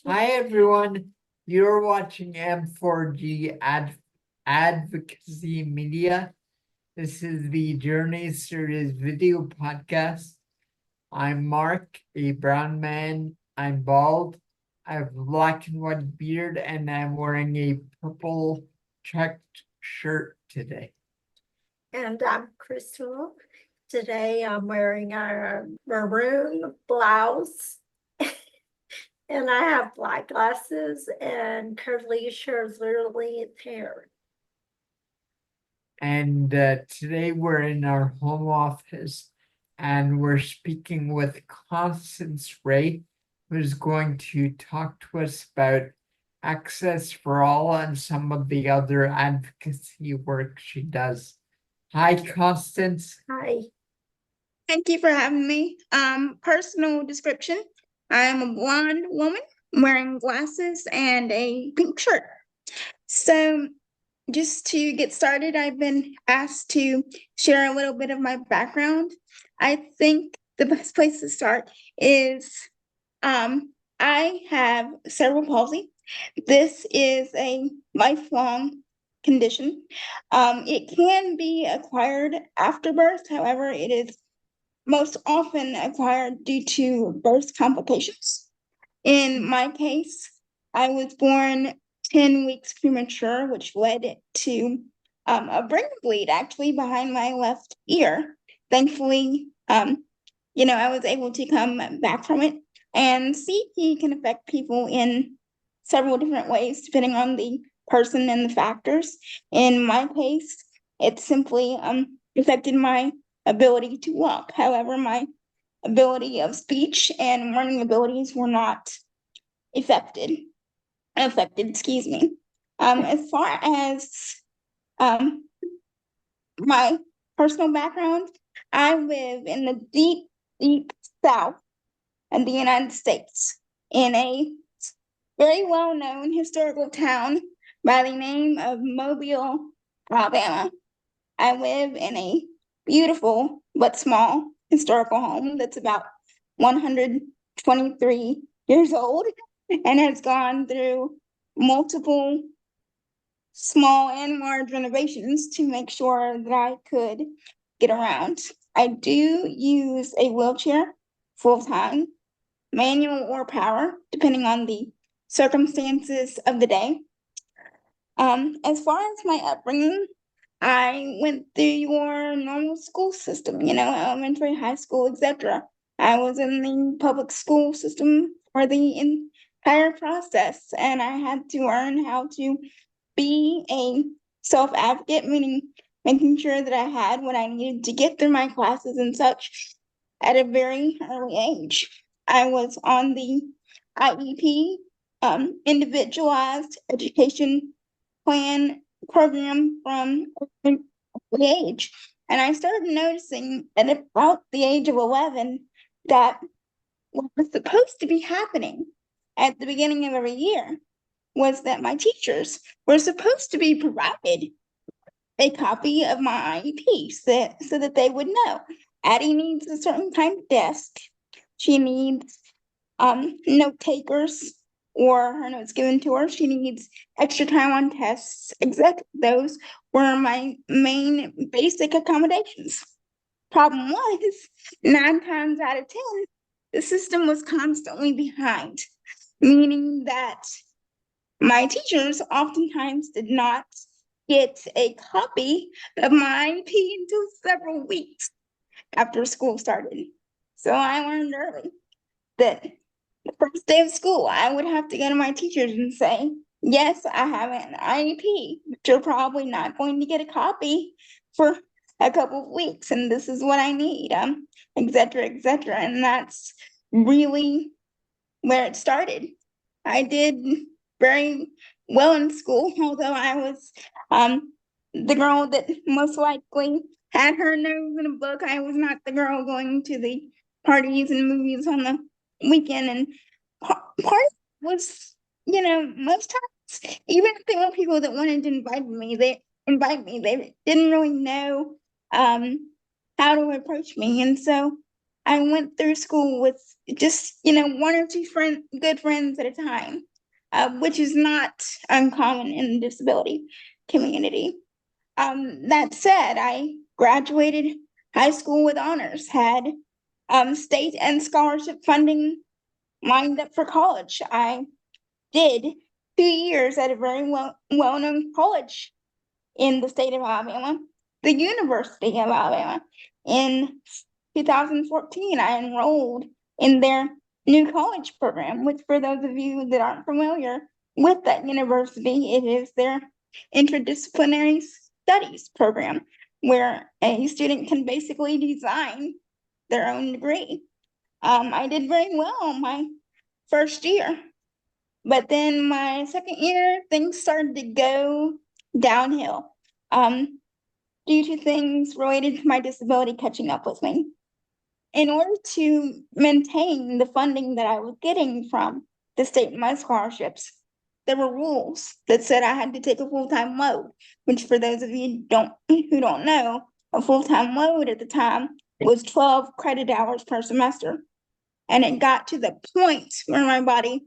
Hi, everyone. You're watching M4G Advocacy Media. This is the Journey Series video podcast. I'm Mark, a brown man. I'm bald. I have a black and white beard, and I'm wearing a purple checked shirt today. And I'm Crystal. Today I'm wearing a maroon blouse and I have black glasses and curly shares literally hair. And today we're in our home office and we're speaking with Constance Ray, who's going to talk to us about Access for All and some of the other advocacy work she does. Hi, Constance. Hi. Thank you for having me. Personal description. I am a blonde woman wearing glasses and a pink shirt. So, just to get started, I've been asked to share a little bit of my background. I think the best place to start is I have cerebral palsy. This is a lifelong condition. It can be acquired after birth, however, it is most often acquired due to birth complications. In my case, I was born 10 weeks premature, which led to a brain bleed actually behind my left ear. Thankfully, I was able to come back from it. And CP can affect people in several different ways, depending on the person and the factors. In my case, it simply affected my ability to walk. However, my ability of speech and learning abilities were not affected, excuse me. As far as my personal background, I live in the deep South of the United States in a very well-known historical town by the name of Mobile, Alabama. I live in a beautiful but small historical home that's about 123 years old and has gone through multiple small and large renovations to make sure that I could get around. I do use a wheelchair full time, manual or power, depending on the circumstances of the day. As far as my upbringing, I went through your normal school system, elementary, high school, etc. I was in the public school system for the entire process, and I had to learn how to be a self-advocate, meaning making sure that I had what I needed to get through my classes and such at a very early age. I was on the IEP, individualized education plan program from an early age. And I started noticing at about the age of 11 that what was supposed to be happening at the beginning of every year was that my teachers were supposed to be provided a copy of my IEP so that they would know Addie needs a certain kind of desk. She needs note takers or her notes given to her. She needs extra time on tests. Exactly, those were my main basic accommodations. Problem was, 9 times out of 10, the system was constantly behind, meaning that my teachers oftentimes did not get a copy of my IEP until several weeks after school started. So I learned early that the first day of school, I would have to go to my teachers and say, yes, I have an IEP, but you're probably not going to get a copy for a couple of weeks, and this is what I need, et cetera, et cetera. And that's really where it started. I did very well in school, although I was the girl that most likely had her nose in a book. I was not the girl going to the parties and movies on the weekend. And part was, most times, even if there were people that wanted to invite me, they didn't really know how to approach me. And so I went through school with just, one or two good friends at a time, which is not uncommon in the disability community. That said, I graduated high school with honors, had state and scholarship funding lined up for college. I did 2 years at a very well-known college in the state of Alabama, the University of Alabama. In 2014, I enrolled in their new college program, which for those of you that aren't familiar with that university, it is their interdisciplinary studies program, where a student can basically design their own degree. I did very well my first year, but then my second year, things started to go downhill. Due to things related to my disability catching up with me. In order to maintain the funding that I was getting from the state and my scholarships, there were rules that said I had to take a full-time load, which for those of you who don't know, a full-time load at the time was 12 credit hours per semester. And it got to the point where my body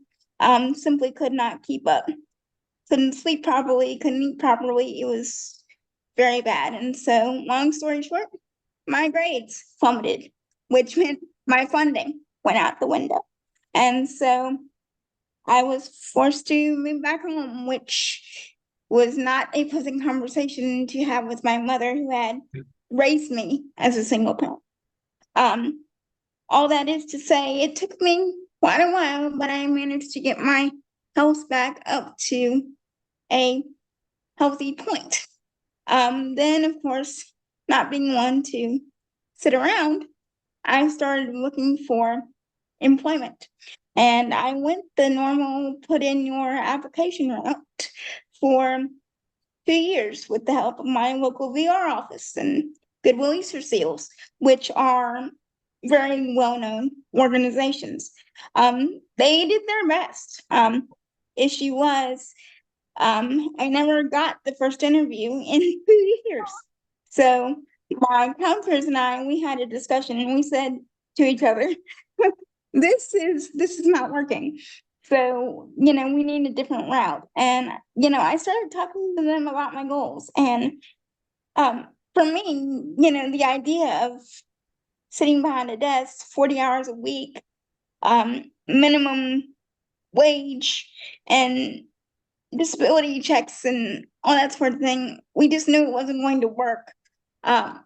simply could not keep up. Couldn't sleep properly, couldn't eat properly. It was very bad. And so, long story short, my grades plummeted, which meant my funding went out the window. And so I was forced to move back home, which was not a pleasant conversation to have with my mother, who had raised me as a single parent. All that is to say, it took me quite a while, but I managed to get my health back up to a healthy point. Then, of course, not being one to sit around, I started looking for employment. And I went the normal put in your application route for 2 years with the help of my local VR office and Goodwill Easter Seals, which are very well-known organizations. They did their best. Issue was, I never got the first interview in 2 years. So my counselors and I, we had a discussion and we said to each other, this is not working. So, we need a different route. And, I started talking to them about my goals. And for me, the idea of sitting behind a desk 40 hours a week, minimum wage, and disability checks and all that sort of thing, we just knew it wasn't going to work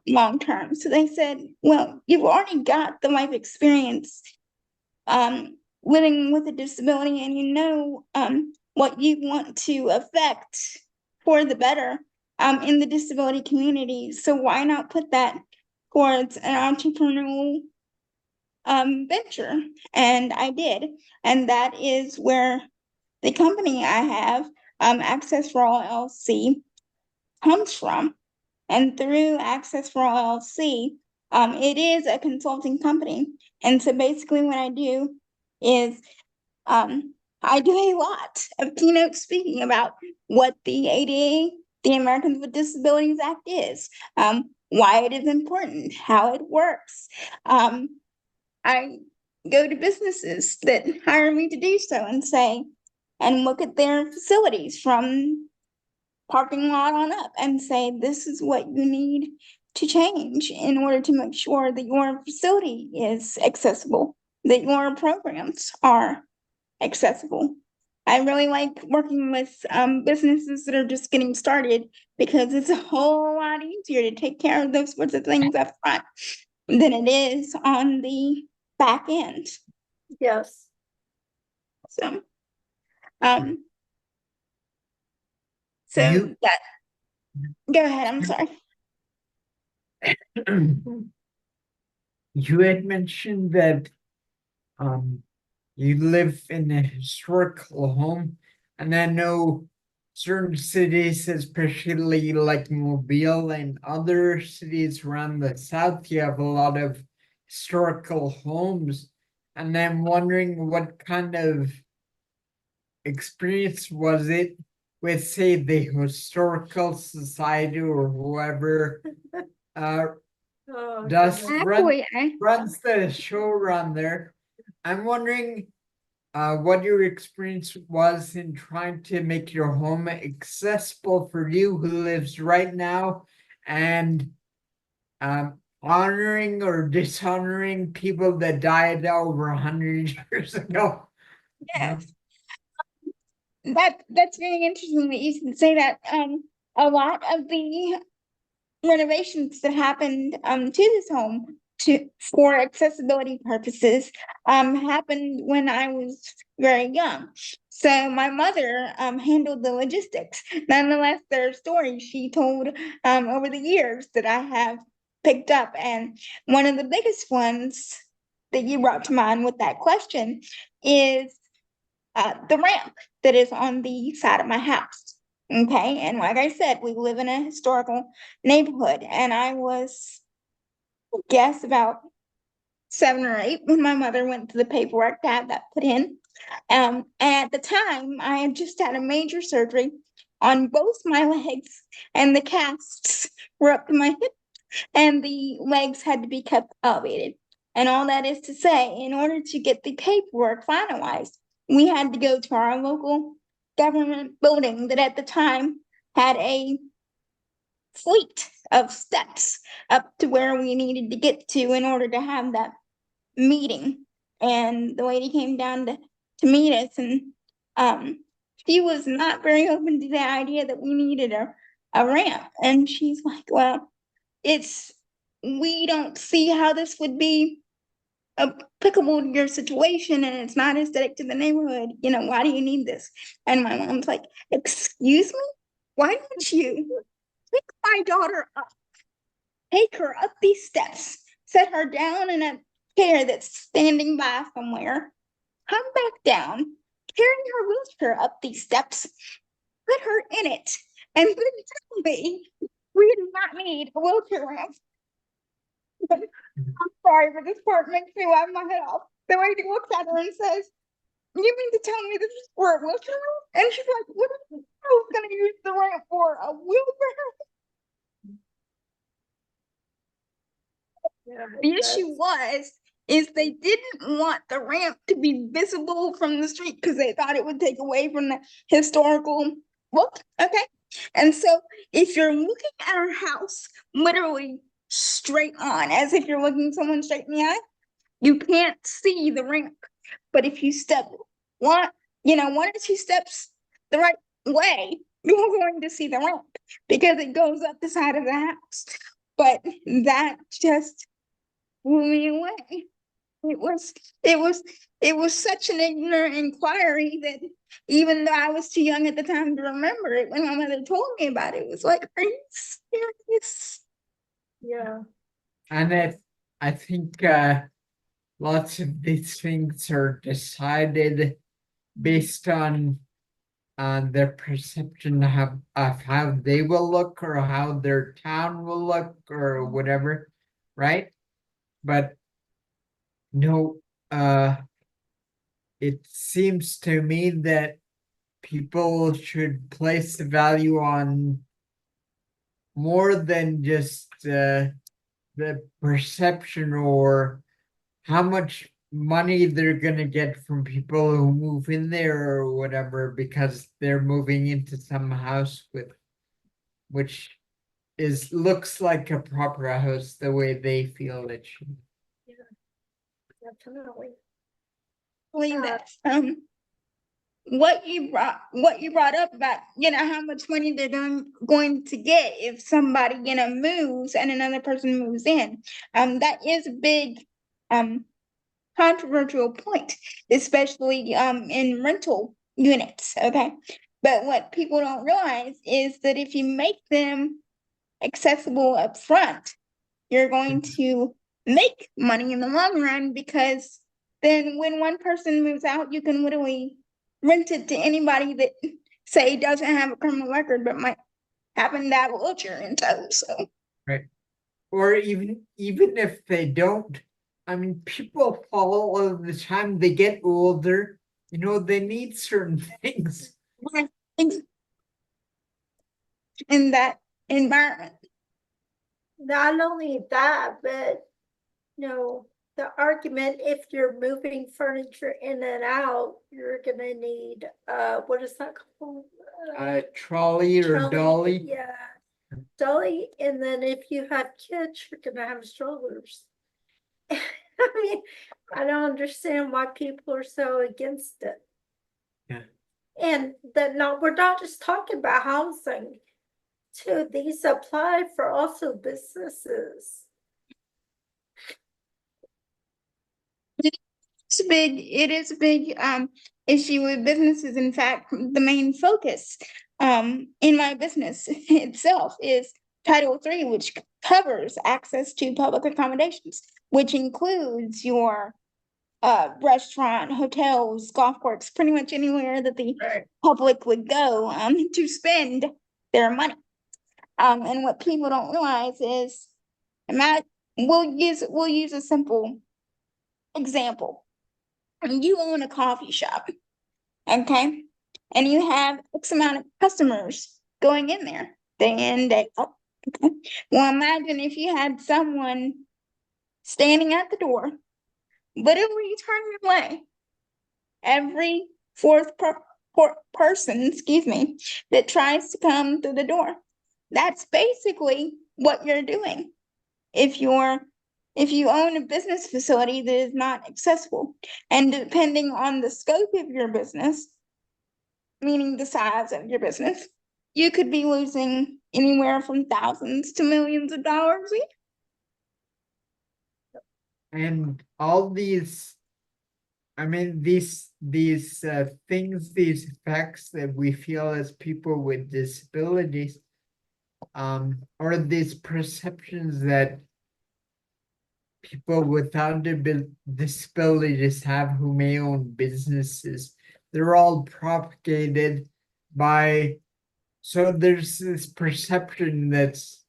long term. So they said, well, you've already got the life experience living with a disability, and what you want to affect for the better in the disability community. So why not put that towards an entrepreneurial venture? And I did. And that is where the company I have, Access for All LLC, comes from. And through Access for All LLC, it is a consulting company. And so basically what I do is I do a lot of keynote speaking about what the ADA, the Americans with Disabilities Act is, why it is important, how it works. I go to businesses that hire me to do so and look at their facilities from parking lot on up and say, this is what you need to change in order to make sure that your facility is accessible, that your programs are accessible. I really like working with businesses that are just getting started, because it's a whole lot easier to take care of those sorts of things up front than it is on the back end. Yes. So, You- that, go ahead, I'm sorry. You had mentioned that you live in a historical home, and I know certain cities, especially like Mobile and other cities around the South, you have a lot of historical homes. And I'm wondering what kind of experience was it with, say, the Historical Society or whoever Oh, Does goodness. runs the show around there. I'm wondering what your experience was in trying to make your home accessible for you who lives right now, and honoring or dishonoring people that died over 100 years ago. Yes, that's very interesting that you should say that. A lot of the renovations that happened to this home for accessibility purposes happened when I was very young. So my mother handled the logistics. Nonetheless, there are stories she told over the years that I have picked up, and one of the biggest ones that you brought to mind with that question is the ramp that is on the side of my house. Okay, and like I said, we live in a historical neighborhood, and I was, guess, about 7 or 8 when my mother went to the paperwork to have that put in. And at the time, I had just had a major surgery on both my legs, and the casts were up to my hip, and the legs had to be kept elevated. And all that is to say, in order to get the paperwork finalized, we had to go to our local government building that at the time had a fleet of steps up to where we needed to get to in order to have that meeting. And the lady came down to meet us, and she was not very open to the idea that we needed a ramp. And she's like, well, we don't see how this would be applicable to your situation, and it's not aesthetic to the neighborhood. Why do you need this? And my mom's like, excuse me? Why don't you pick my daughter up, take her up these steps, set her down in a chair that's standing by somewhere, come back down, carry her wheelchair up these steps, put her in it, and then tell me we do not need a wheelchair ramp. I'm sorry, but this part makes me laugh my head off. The lady looks at her and says, you mean to tell me this is for a wheelchair ramp? And she's like, what are you gonna use the ramp for? A wheelchair? Yeah, The issue is they didn't want the ramp to be visible from the street because they thought it would take away from the historical look. Okay. And so if you're looking at our house literally straight on, as if you're looking someone straight in the eye, you can't see the ramp. But if you step one or two steps the right way, you're going to see the ramp because it goes up the side of the house. But that just blew me away. It was such an ignorant inquiry that even though I was too young at the time to remember it, when my mother told me about it, it was like, are you serious? Yeah. And I think lots of these things are decided based on their perception of how they will look or how their town will look or whatever, right? But no, it seems to me that people should place the value on more than just the perception or how much money they're gonna get from people who move in there or whatever because they're moving into some house which looks like a proper house the way they feel it should. Definitely. Believe that. What you brought up about how much money they're going to get if somebody moves and another person moves in, that is a big controversial point, especially in rental units. Okay, but what people don't realize is that if you make them accessible up front, you're going to make money in the long run, because then when one person moves out, you can literally rent it to anybody that say doesn't have a criminal record but might happen to have a wheelchair in tow. So Right. Or even if they don't, I mean, people fall all of the time. They get older, they need certain things. in that environment. not only that, but the argument, if you're moving furniture in and out, you're gonna need, what is that called? Trolley or dolly. Yeah, dolly, and then if you have kids, you're gonna have strollers. I mean, I don't understand why people are so against it. Yeah. And that, no, we're not just talking about housing, too, these apply for also businesses. It is a big issue with businesses. In fact, the main focus in my business itself is Title III, which covers access to public accommodations, which includes your restaurant, hotels, golf courses, pretty much anywhere that the public would go to spend their money. And what people don't realize is, we'll use a simple example. You own a coffee shop, okay? And you have X amount of customers going in there day in, day out. Okay? Well, imagine if you had someone standing at the door, literally turning away every fourth person, excuse me, that tries to come through the door. That's basically what you're doing. If you own a business facility that is not accessible, and depending on the scope of your business, meaning the size of your business, you could be losing anywhere from thousands to millions of dollars. And all these, I mean, these things, these effects that we feel as people with disabilities, or these perceptions that people without disabilities have who may own businesses, they're all propagated by, so there's this perception that's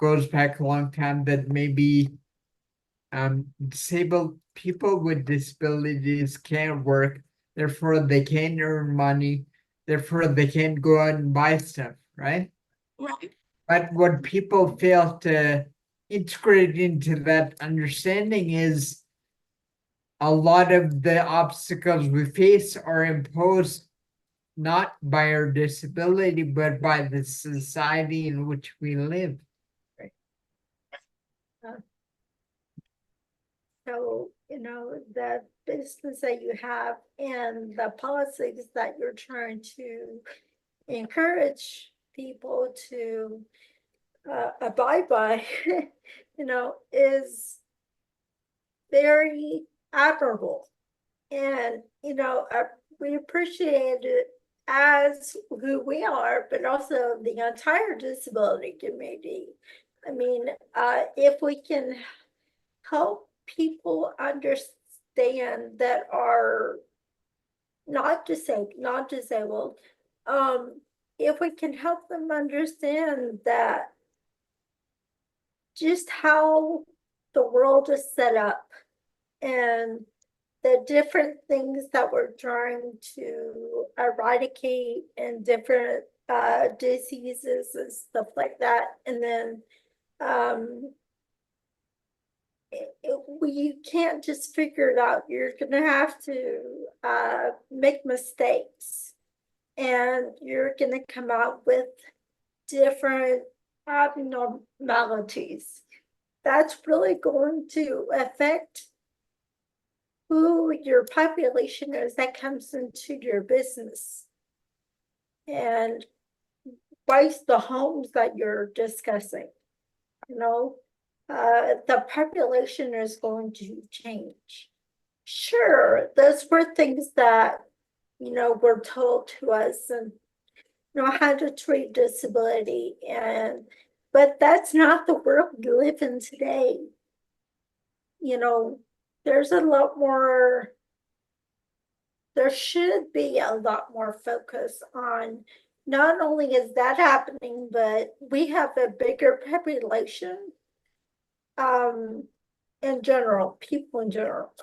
goes back a long time that maybe disabled people with disabilities can't work, therefore they can't earn money, therefore they can't go out and buy stuff, right? Right. But what people fail to integrate into that understanding is a lot of the obstacles we face are imposed not by our disability, but by the society in which we live. So, the business that you have and the policies that you're trying to encourage people to abide by, is very admirable. And, we appreciate it as who we are, but also the entire disability community. I mean, if we can help people understand that are not disabled, if we can help them understand that just how the world is set up and the different things that we're trying to eradicate and different diseases and stuff like that, and then you can't just figure it out. You're gonna have to make mistakes, and you're gonna come out with different abnormalities. That's really going to affect who your population is that comes into your business. And price the homes that you're discussing, the population is going to change. Sure, those were things that, were told to us, and how to treat disability, but that's not the world we live in today. There's a lot more, there should be a lot more focus on, not only is that happening, but we have a bigger population in general, people in general.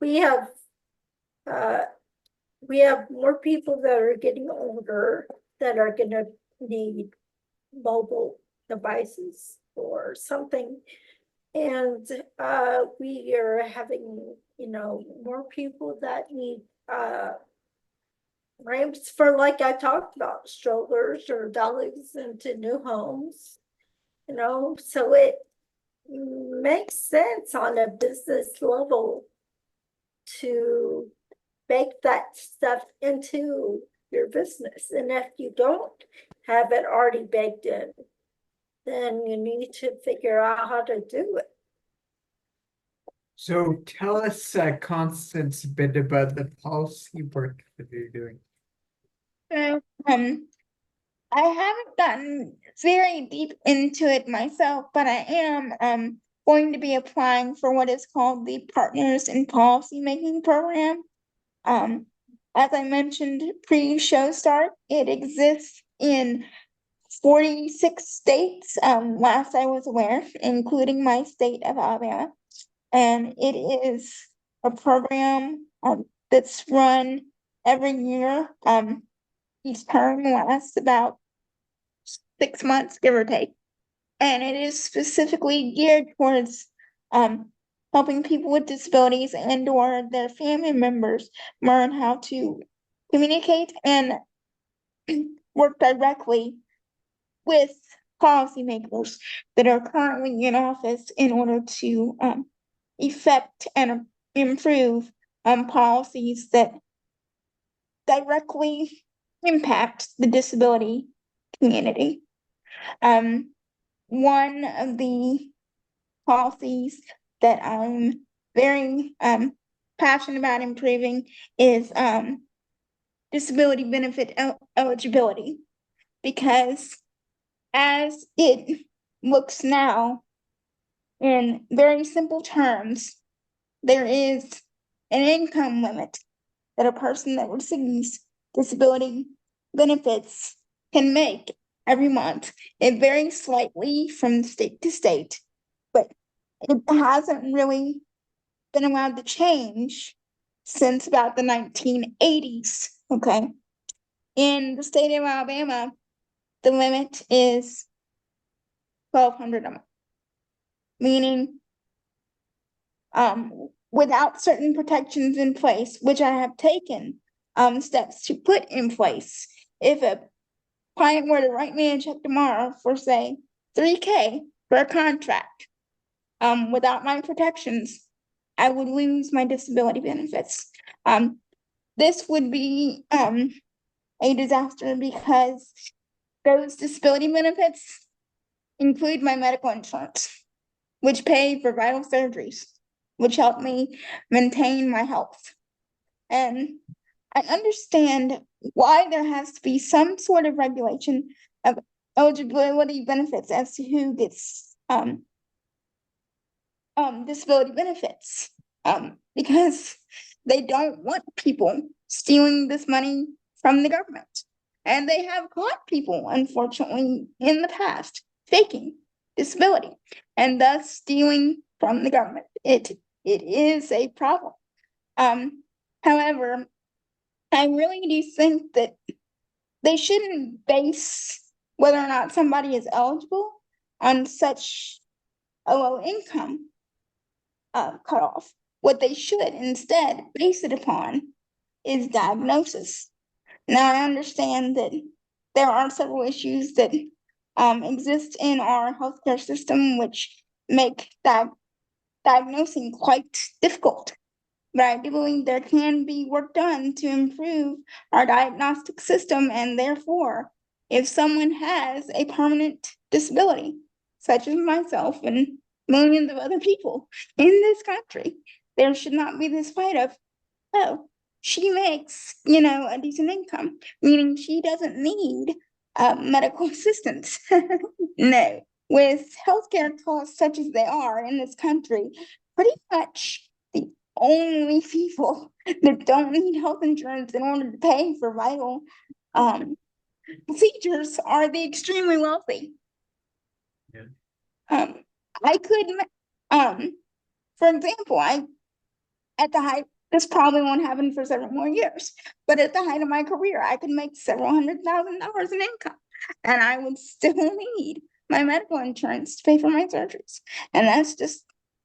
We have more people that are getting older that are gonna need mobile devices or something. And we are having, more people that need ramps for, like I talked about, strollers or dollies into new homes. So it makes sense on a business level to bake that stuff into your business. And if you don't have it already baked in, then you need to figure out how to do it. So tell us, Constance, a bit about the policy work that you're doing. So, I haven't gotten very deep into it myself, but I am going to be applying for what is called the Partners in Policy Making Program. As I mentioned pre-show start, it exists in 46 states, last I was aware, including my state of Alabama. And it is a program that's run every year. Each term lasts about 6 months, give or take. And it is specifically geared towards helping people with disabilities and or their family members learn how to communicate and work directly with policymakers that are currently in office in order to effect and improve policies that directly impact the disability community. One of the policies that I'm very passionate about improving is disability benefit eligibility, because as it looks now, in very simple terms, there is an income limit that a person that receives disability benefits can make every month. It varies slightly from state to state, but it hasn't really been allowed to change since about the 1980s. Okay. In the state of Alabama, the limit is $1,200 a month, meaning without certain protections in place, which I have taken steps to put in place. If a client were to write me a check tomorrow for, say, $3,000 for a contract, without my protections, I would lose my disability benefits. This would be a disaster, because those disability benefits include my medical insurance, which pay for vital surgeries, which help me maintain my health. And I understand why there has to be some sort of regulation of eligibility benefits as to who gets disability benefits, because they don't want people stealing this money from the government. And they have caught people, unfortunately, in the past, faking disability and thus stealing from the government. It is a problem. However, I really do think that they shouldn't base whether or not somebody is eligible on such a low income cutoff. What they should instead base it upon is diagnosis. Now, I understand that there are several issues that exist in our healthcare system which make diagnosing quite difficult. But I do believe there can be work done to improve our diagnostic system, and therefore, if someone has a permanent disability, such as myself and millions of other people in this country, there should not be this fight of, oh, she makes, a decent income, meaning she doesn't need medical assistance. No, with healthcare costs such as they are in this country, pretty much the only people that don't need health insurance in order to pay for vital procedures are the extremely wealthy. Yeah. I could, for example, at the height, this probably won't happen for several more years, but at the height of my career, I could make several $100,000 in income, and I would still need my medical insurance to pay for my surgeries. And that's just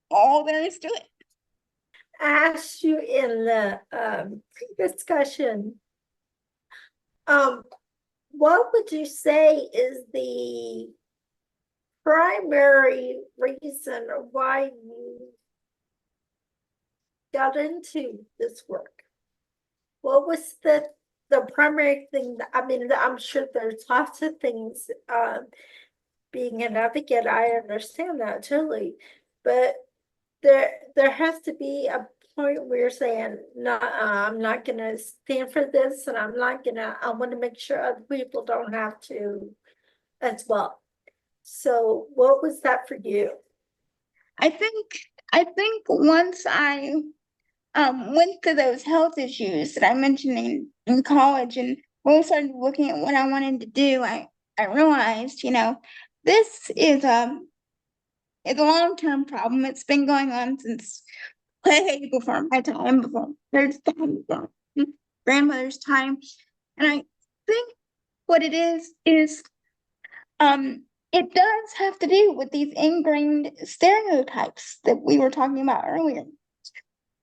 all there is to it. I asked you in the discussion, what would you say is the primary reason why you got into this work? What was the primary thing that, I mean, I'm sure there's lots of things, being an advocate, I understand that totally, but there has to be a point where you're saying, no, I'm not gonna stand for this, and I'm not gonna, I want to make sure other people don't have to as well. So what was that for you? I think once I went through those health issues that I mentioned in college and really started looking at what I wanted to do, I realized, this is it's a long-term problem. It's been going on since way before my time, before there's time, before grandmother's time. And I think what it is it does have to do with these ingrained stereotypes that we were talking about earlier.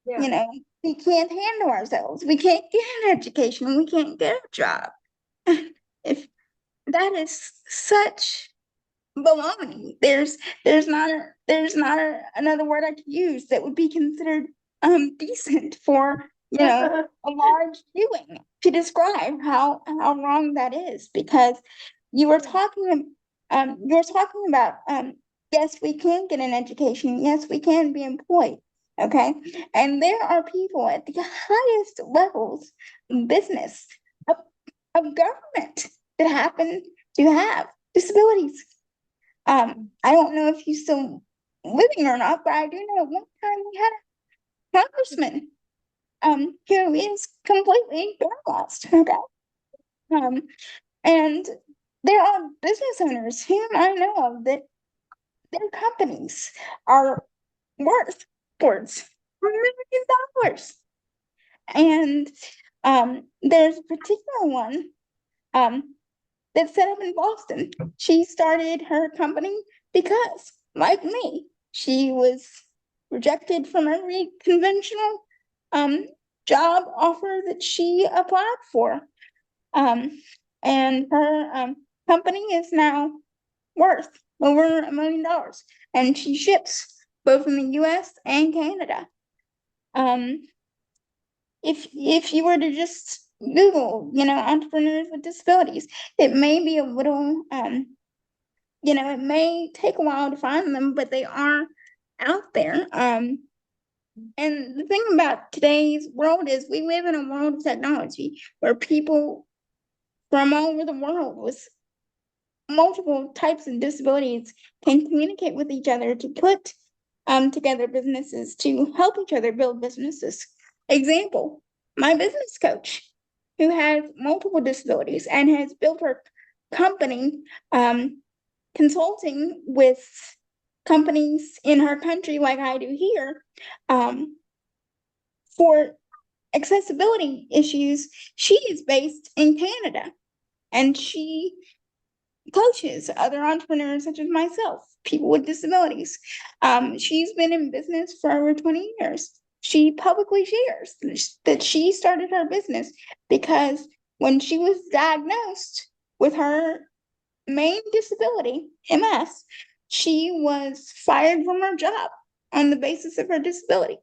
Yeah. We can't handle ourselves. We can't get an education. We can't get a job. If that is such baloney, there's not another word I could use that would be considered decent for a large viewing to describe how wrong that is, because you were talking about yes, we can get an education, yes, we can be employed. Okay. And there are people at the highest levels of business, of government, that happen to have disabilities. I don't know if he's still living or not, but I do know at one time we had a congressman who is completely paralyzed. Okay. And there are business owners whom I know of that their companies are worth upwards of $1 million. And there's a particular one that's set up in Boston. She started her company because, like me, she was rejected from every conventional job offer that she applied for. And her company is now worth over $1 million. And she ships both in the US and Canada. If you were to just Google, entrepreneurs with disabilities, it may be a little, it may take a while to find them, but they are out there. And the thing about today's world is we live in a world of technology where people from all over the world with multiple types of disabilities can communicate with each other to put together businesses, to help each other build businesses. Example, my business coach, who has multiple disabilities and has built her company consulting with companies in her country like I do here for accessibility issues. She is based in Canada, and she coaches other entrepreneurs such as myself, people with disabilities. She's been in business for over 20 years. She publicly shares that she started her business because when she was diagnosed with her main disability, MS, she was fired from her job on the basis of her disability,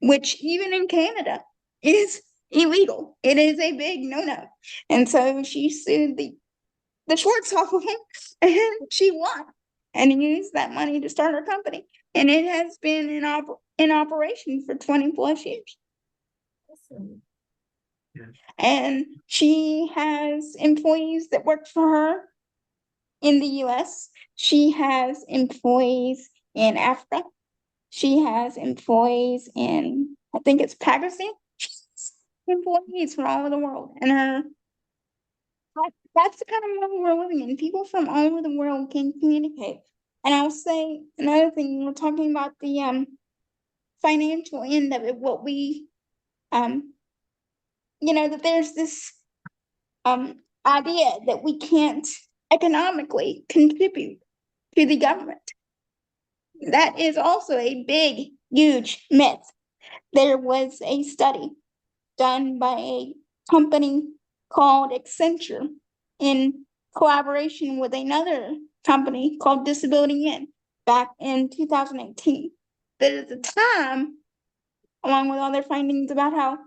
which even in Canada is illegal. It is a big no-no. And so she sued the shorts off of him, and she won and used that money to start her company. And it has been in operation for 20 plus years. Awesome. And she has employees that work for her in the US. She has employees in Africa. She has employees in, I think it's Pakistan. Employees from all over the world. And that's the kind of world we're living in. People from all over the world can communicate. And I'll say another thing, we're talking about the financial end of it, what we that there's this idea that we can't economically contribute to the government. That is also a big, huge myth. There was a study done by a company called Accenture in collaboration with another company called Disability In back in 2018. That at the time, along with other findings about how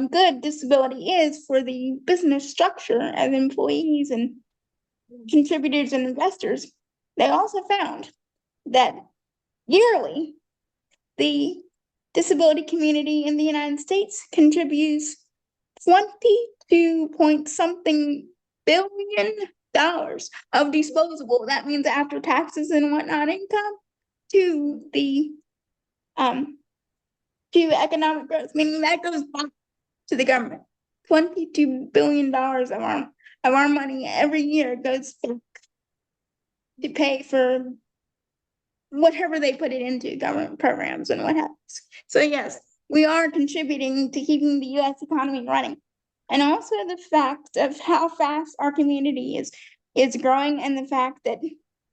good disability is for the business structure as employees and contributors and investors, they also found that yearly the disability community in the United States contributes 22 point something billion dollars of disposable, that means after taxes and whatnot, income to the to economic growth, meaning that goes back to the government. $22 billion of our money every year goes back to pay for whatever they put it into, government programs and what happens. So yes, we are contributing to keeping the US economy running. And also the fact of how fast our community is growing, and the fact that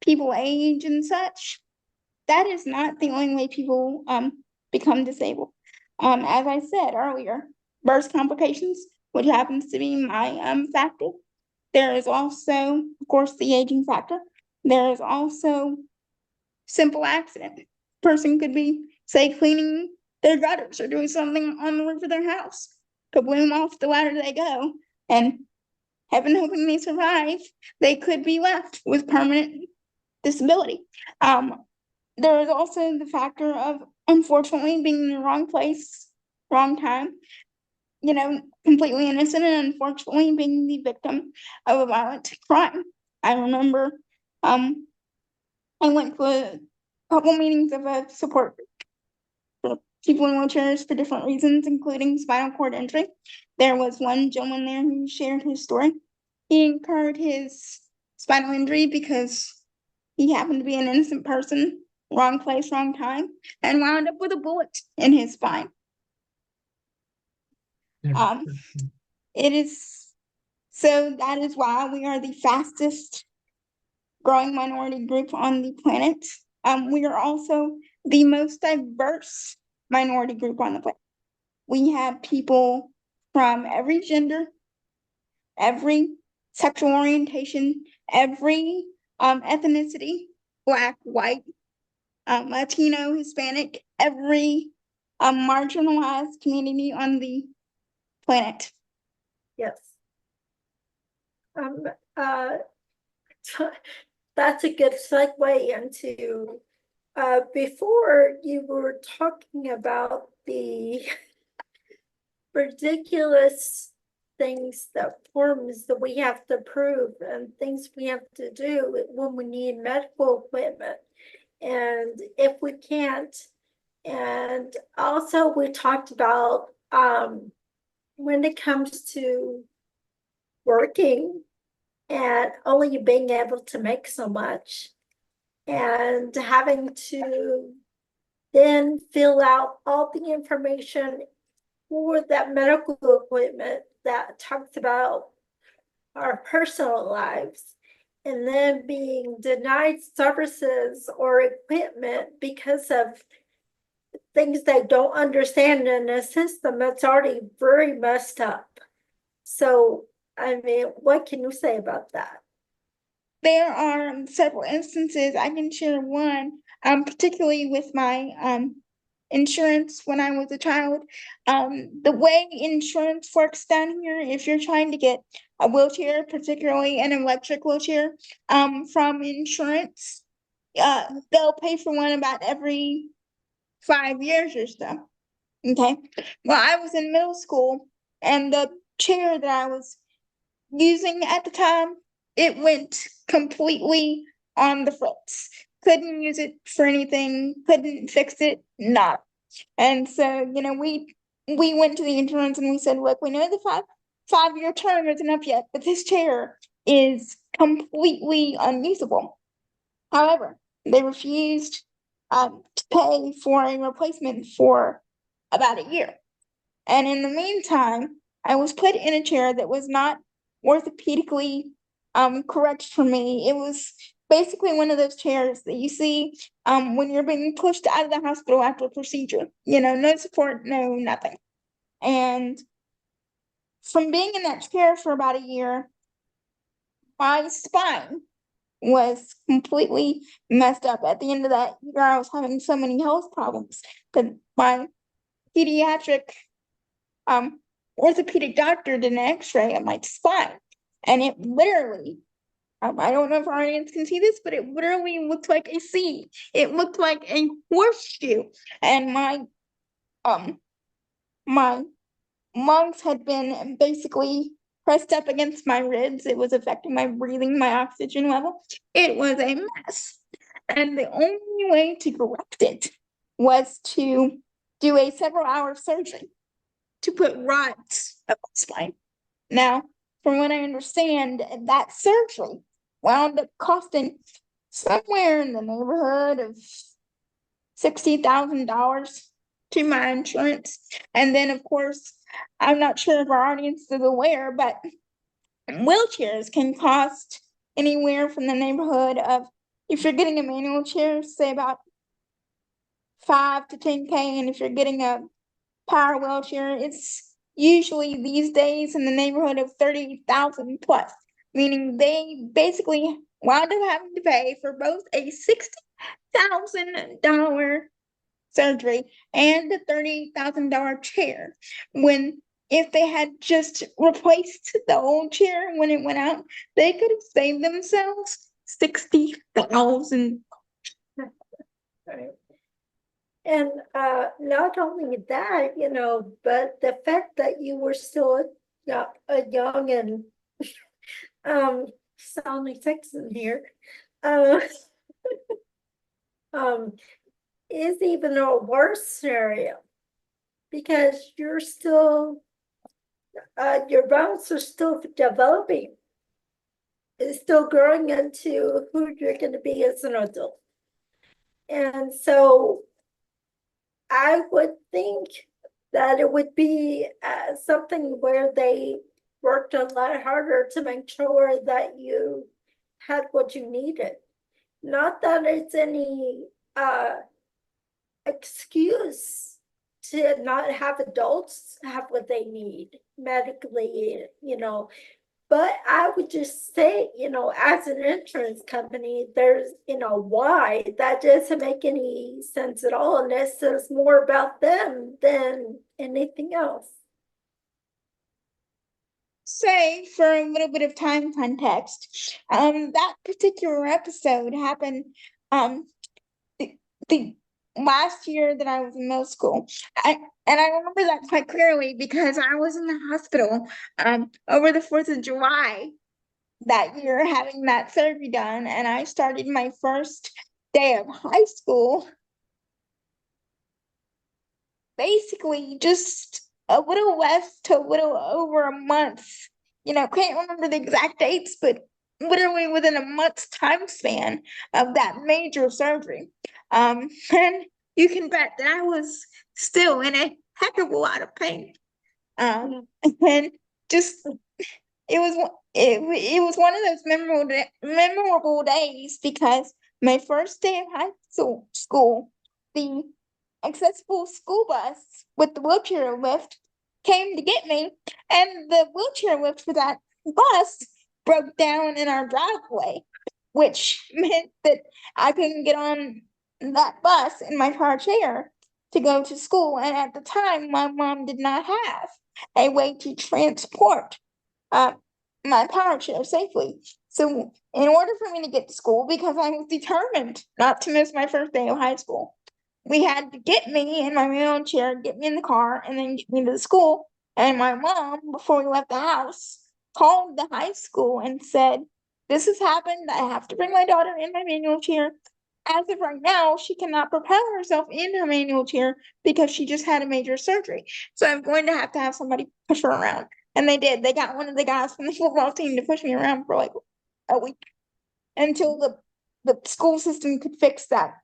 people age and such, that is not the only way people become disabled. As I said earlier, birth complications, which happens to be my factor. There is also, of course, the aging factor. There is also simple accident. Person could be, say, cleaning their gutters or doing something on the roof of their house. Kabloom, off the ladder they go, and heaven hoping they survive, they could be left with permanent disability. There is also the factor of, unfortunately, being in the wrong place, wrong time, completely innocent, and unfortunately being the victim of a violent crime. I remember I went to a couple meetings of a support group for people in wheelchairs for different reasons, including spinal cord injury. There was one gentleman there who shared his story. He incurred his spinal injury because he happened to be an innocent person, wrong place, wrong time, and wound up with a bullet in his spine. It is, so that is why we are the fastest growing minority group on the planet. We are also the most diverse minority group on the planet. We have people from every gender, every sexual orientation, every ethnicity, Black, white, Latino, Hispanic, every marginalized community on the planet. Yes. That's a good segue into, before you were talking about the ridiculous things forms that we have to prove and things we have to do when we need medical equipment. And if we can't, and also we talked about when it comes to working and only being able to make so much and having to then fill out all the information for that medical equipment that talks about our personal lives, and then being denied services or equipment because of things they don't understand in a system that's already very messed up. So, I mean, what can you say about that? There are several instances. I can share one, particularly with my insurance when I was a child. The way insurance works down here, if you're trying to get a wheelchair, particularly an electric wheelchair, from insurance, they'll pay for one about every 5 years or so. Okay. Well, I was in middle school, and the chair that I was using at the time, it went completely on the fritz. Couldn't use it for anything, couldn't fix it, not. And so, we went to the insurance and we said, look, we know the five-year term isn't up yet, but this chair is completely unusable. However, they refused to pay for a replacement for about a year. And in the meantime, I was put in a chair that was not orthopedically correct for me. It was basically one of those chairs that you see when you're being pushed out of the hospital after a procedure. You know, no support, no nothing. And from being in that chair for about a year, my spine was completely messed up. At the end of that year, I was having so many health problems that my pediatric orthopedic doctor did an x-ray of my spine, and it literally, I don't know if our audience can see this, but it literally looked like a C. It looked like a horseshoe, and my lungs had been basically pressed up against my ribs. It was affecting my breathing, my oxygen level. It was a mess. And the only way to correct it was to do a several-hour surgery to put rods up my spine. Now, from what I understand, that surgery wound up costing somewhere in the neighborhood of $60,000 to my insurance. And then, of course, I'm not sure if our audience is aware, but wheelchairs can cost anywhere from the neighborhood of, if you're getting a manual chair, say about 5 to 10K, and if you're getting a power wheelchair, it's usually these days in the neighborhood of 30,000 plus, meaning they basically wound up having to pay for both a $60,000 surgery and a $30,000 chair. When if they had just replaced the old chair when it went out, they could have saved themselves $60,000. Right. And not only that, but the fact that you were still a young and sounding Texan here, is even a worse scenario because you're still your bones are still developing. It's still growing into who you're going to be as an adult. And so I would think that it would be something where they worked a lot harder to make sure that you had what you needed. Not that it's any excuse to not have adults have what they need medically, but I would just say, as an insurance company, there's, why that doesn't make any sense at all. And this says more about them than anything else. Say, for a little bit of time context, that particular episode happened the last year that I was in middle school. And I remember that quite clearly because I was in the hospital over the 4th of July that year having that surgery done, and I started my first day of high school basically just a little less to a little over a month. Can't remember the exact dates, but literally within a month's time span of that major surgery. And you can bet that I was still in a heck of a lot of pain. And just it was one of those memorable days because my first day of high school, the accessible school bus with the wheelchair lift came to get me, and the wheelchair lift for that bus broke down in our driveway, which meant that I couldn't get on that bus in my car chair to go to school. And at the time, my mom did not have a way to transport my power chair safely. So in order for me to get to school, because I was determined not to miss my first day of high school, we had to get me in my wheelchair, get me in the car, and then get me to the school. And my mom, before we left the house, called the high school and said, "This has happened. I have to bring my daughter in my manual chair. As of right now, she cannot propel herself in her manual chair because she just had a major surgery. So I'm going to have somebody push her around." And they did. They got one of the guys from the football team to push me around for like a week until the school system could fix that.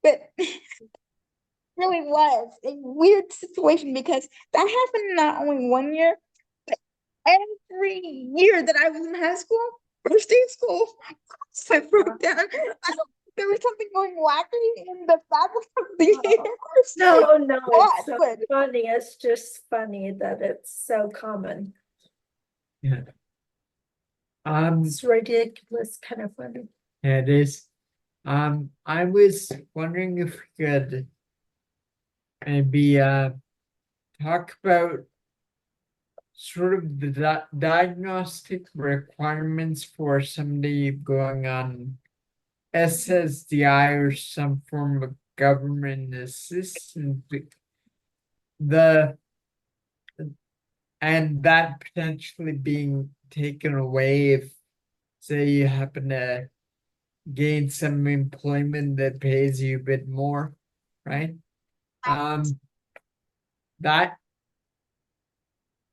But really was a weird situation because that happened not only one year, but every year that I was in high school, first day of school, I broke down. I don't, there was something going wacky in the fabric of the universe. No, no, What? it's so But funny. It's just funny that it's so common. Yeah. It's ridiculous, kind of funny. Yeah, it is. I was wondering if we could maybe talk about sort of the diagnostic requirements for somebody going on SSDI or some form of government assistance. The and that potentially being taken away if, say, you happen to gain some employment that pays you a bit more, right? That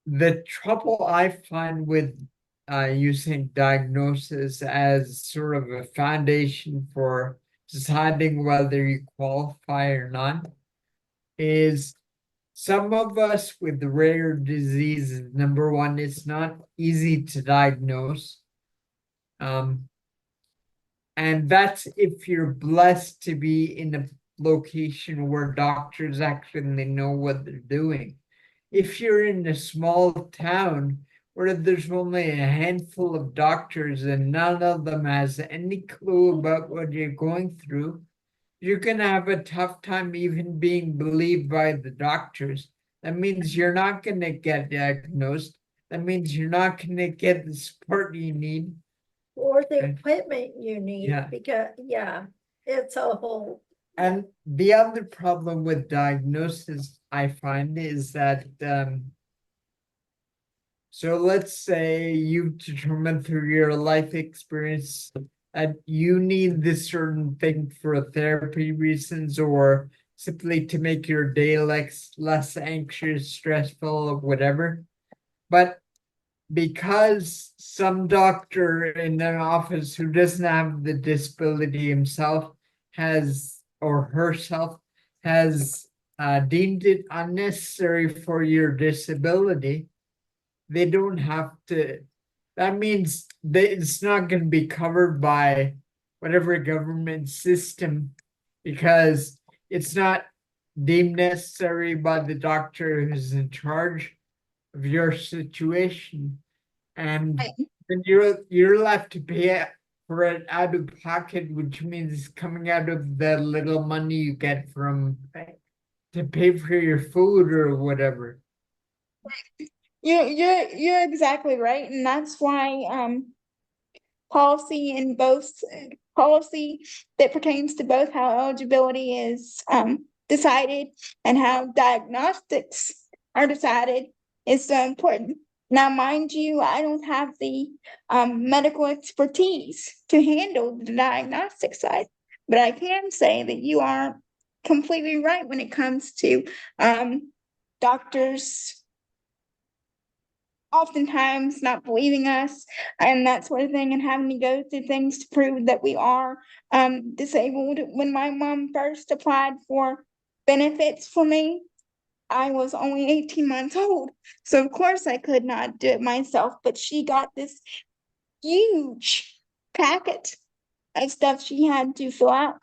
the trouble I find with using diagnosis as sort of a foundation for deciding whether you qualify or not is some of us with rare diseases, number one, it's not easy to diagnose. And that's if you're blessed to be in a location where doctors actually know what they're doing. If you're in a small town where there's only a handful of doctors and none of them has any clue about what you're going through, you're gonna have a tough time even being believed by the doctors. That means you're not gonna get diagnosed. That means you're not gonna get the support you need. Or the Okay. equipment you need, Yeah. because, yeah, it's a whole, And the other problem with diagnosis I find is that so let's say you've determined through your life experience that you need this certain thing for therapy reasons or simply to make your day less anxious, stressful, or whatever. But because some doctor in an office who doesn't have the disability himself has or herself has deemed it unnecessary for your disability, they don't have to. That means that it's not going to be covered by whatever government system because it's not deemed necessary by the doctor who's in charge of your situation, and then you're left to pay for it out of pocket, which means it's coming out of the little money you get from to pay for your food or whatever. you're exactly right, and that's why policy in both policy that pertains to both how eligibility is decided and how diagnostics are decided is so important. Now, mind you, I don't have the medical expertise to handle the diagnostic side, but I can say that you are completely right when it comes to doctors oftentimes not believing us and that sort of thing and having to go through things to prove that we are disabled. When my mom first applied for benefits for me, I was only 18 months old. So of course I could not do it myself, but she got this huge packet of stuff she had to fill out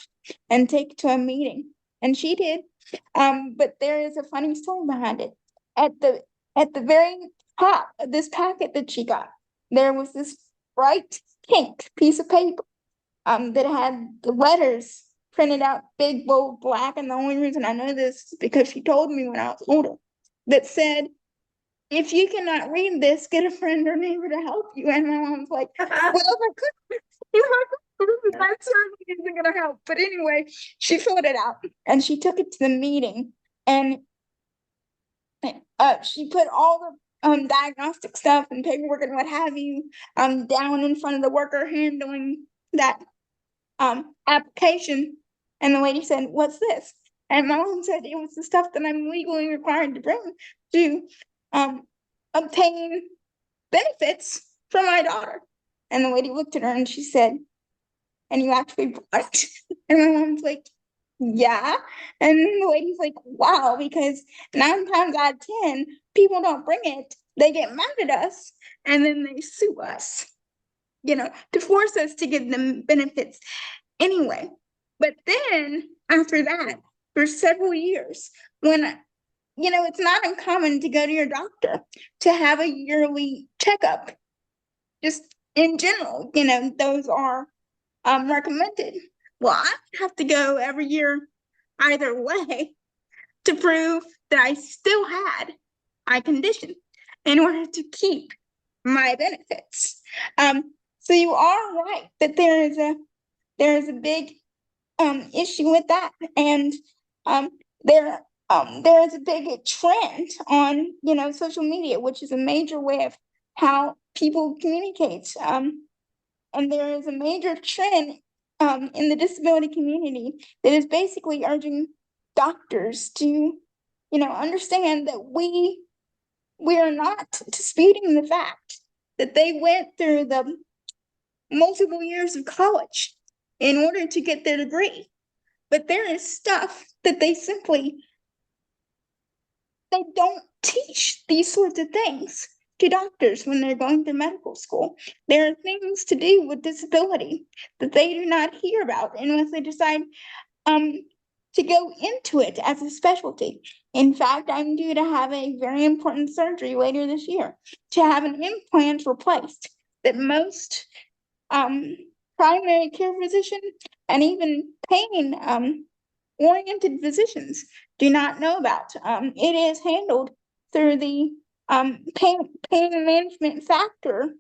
and take to a meeting. And she did. But there is a funny story behind it. At the very top of this packet that she got, there was this bright pink piece of paper that had the letters printed out big, bold, black. And the only reason I know this is because she told me when I was older that said, if you cannot read this, get a friend or neighbor to help you. And my mom's like, well, if I could, that certainly isn't gonna help. But anyway, she filled it out and she took it to the meeting and she put all the diagnostic stuff and paperwork and what have you down in front of the worker handling that application. And the lady said, what's this? And my mom said it was the stuff that I'm legally required to bring to obtain benefits for my daughter. And the lady looked at her and she said, and you actually brought it? And my mom's like, yeah. And the lady's like, wow, because 9 times out of 10, people don't bring it. They get mad at us and then they sue us. to force us to give them benefits anyway. But then after that, for several years, when it's not uncommon to go to your doctor to have a yearly checkup. Just in general, those are recommended. Well, I have to go every year either way to prove that I still had my condition in order to keep my benefits. So you are right that there is a big issue with that, and there is a big trend on social media, which is a major way of how people communicate. And there is a major trend in the disability community that is basically urging doctors to understand that we are not disputing the fact that they went through the multiple years of college in order to get their degree. But there is stuff that they don't teach these sorts of things to doctors when they're going through medical school. There are things to do with disability that they do not hear about unless they decide to go into it as a specialty. In fact, I'm due to have a very important surgery later this year to have an implant replaced that most primary care physician and even pain oriented physicians do not know about. It is handled through the pain management factor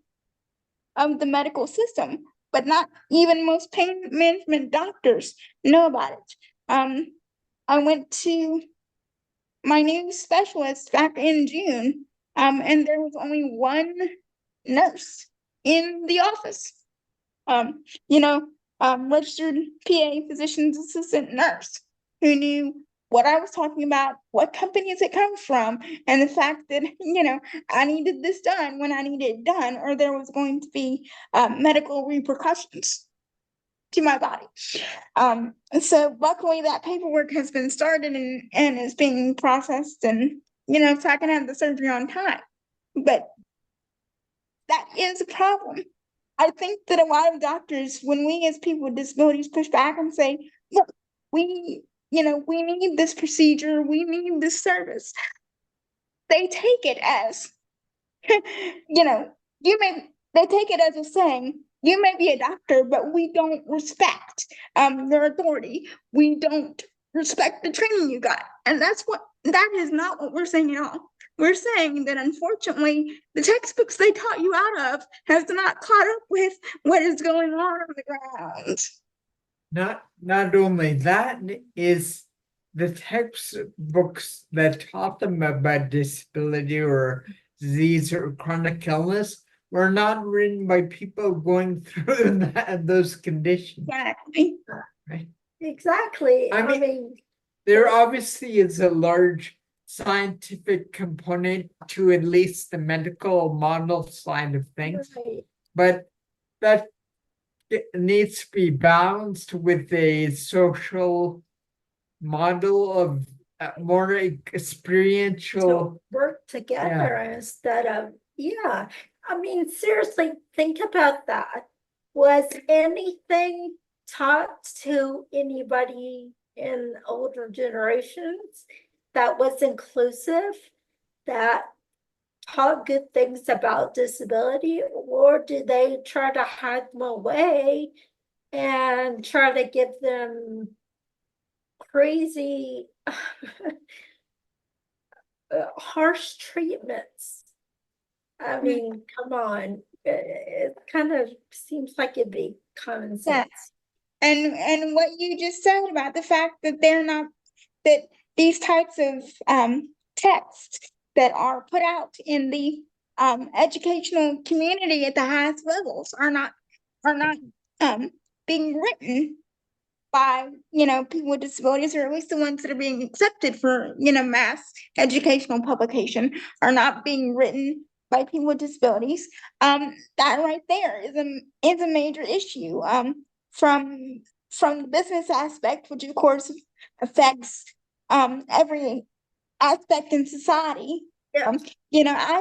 of the medical system, but not even most pain management doctors know about it. I went to my new specialist back in June, and there was only one nurse in the office. Registered PA, physician's assistant nurse, who knew what I was talking about, what companies it comes from, and the fact that, I needed this done when I needed it done, or there was going to be medical repercussions to my body. So luckily that paperwork has been started and is being processed, and, so I can have the surgery on time. But that is a problem. I think that a lot of doctors, when we as people with disabilities push back and say, look, we need this procedure, we need this service, they take it as, they take it as a saying, you may be a doctor, but we don't respect your authority. We don't respect the training you got. And that is not what we're saying at all. We're saying that unfortunately, the textbooks they taught you out of has not caught up with what is going on the ground. Not only that, is the textbooks that taught them about disability or disease or chronic illness were not written by people going through those conditions. Exactly. Right? Exactly. I mean, there obviously is a large scientific component to at least the medical model side of things, right. but that needs to be balanced with a social model of more experiential. So work together instead of, I mean, seriously, think about that. Was anything taught to anybody in older generations that was inclusive, that taught good things about disability, or did they try to hide them away and try to give them crazy harsh treatments? I mean, come on, it kind of seems like it'd be common sense. And what you just said about the fact that that these types of texts that are put out in the educational community at the highest levels are not being written by people with disabilities, or at least the ones that are being accepted for mass educational publication are not being written by people with disabilities. That right there is a major issue from the business aspect, which of course affects every aspect in society. I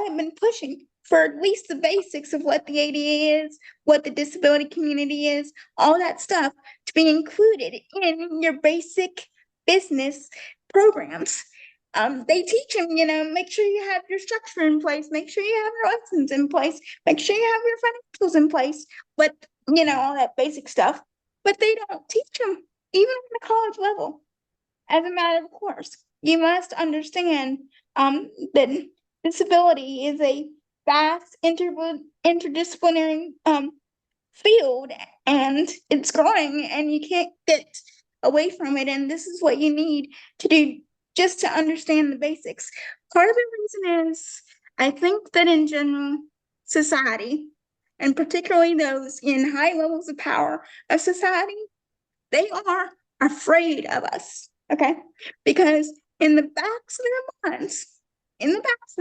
have been pushing for at least the basics of what the ADA is, what the disability community is, all that stuff to be included in your basic business programs. They teach them, make sure you have your structure in place, make sure you have your lessons in place, make sure you have your financials in place, but all that basic stuff. But they don't teach them even at the college level. As a matter of course, you must understand that disability is a vast interdisciplinary field, and it's growing, and you can't get away from it. And this is what you need to do just to understand the basics. Part of the reason is I think that in general society, and particularly those in high levels of power of society, they are afraid of us. Okay, because in the backs of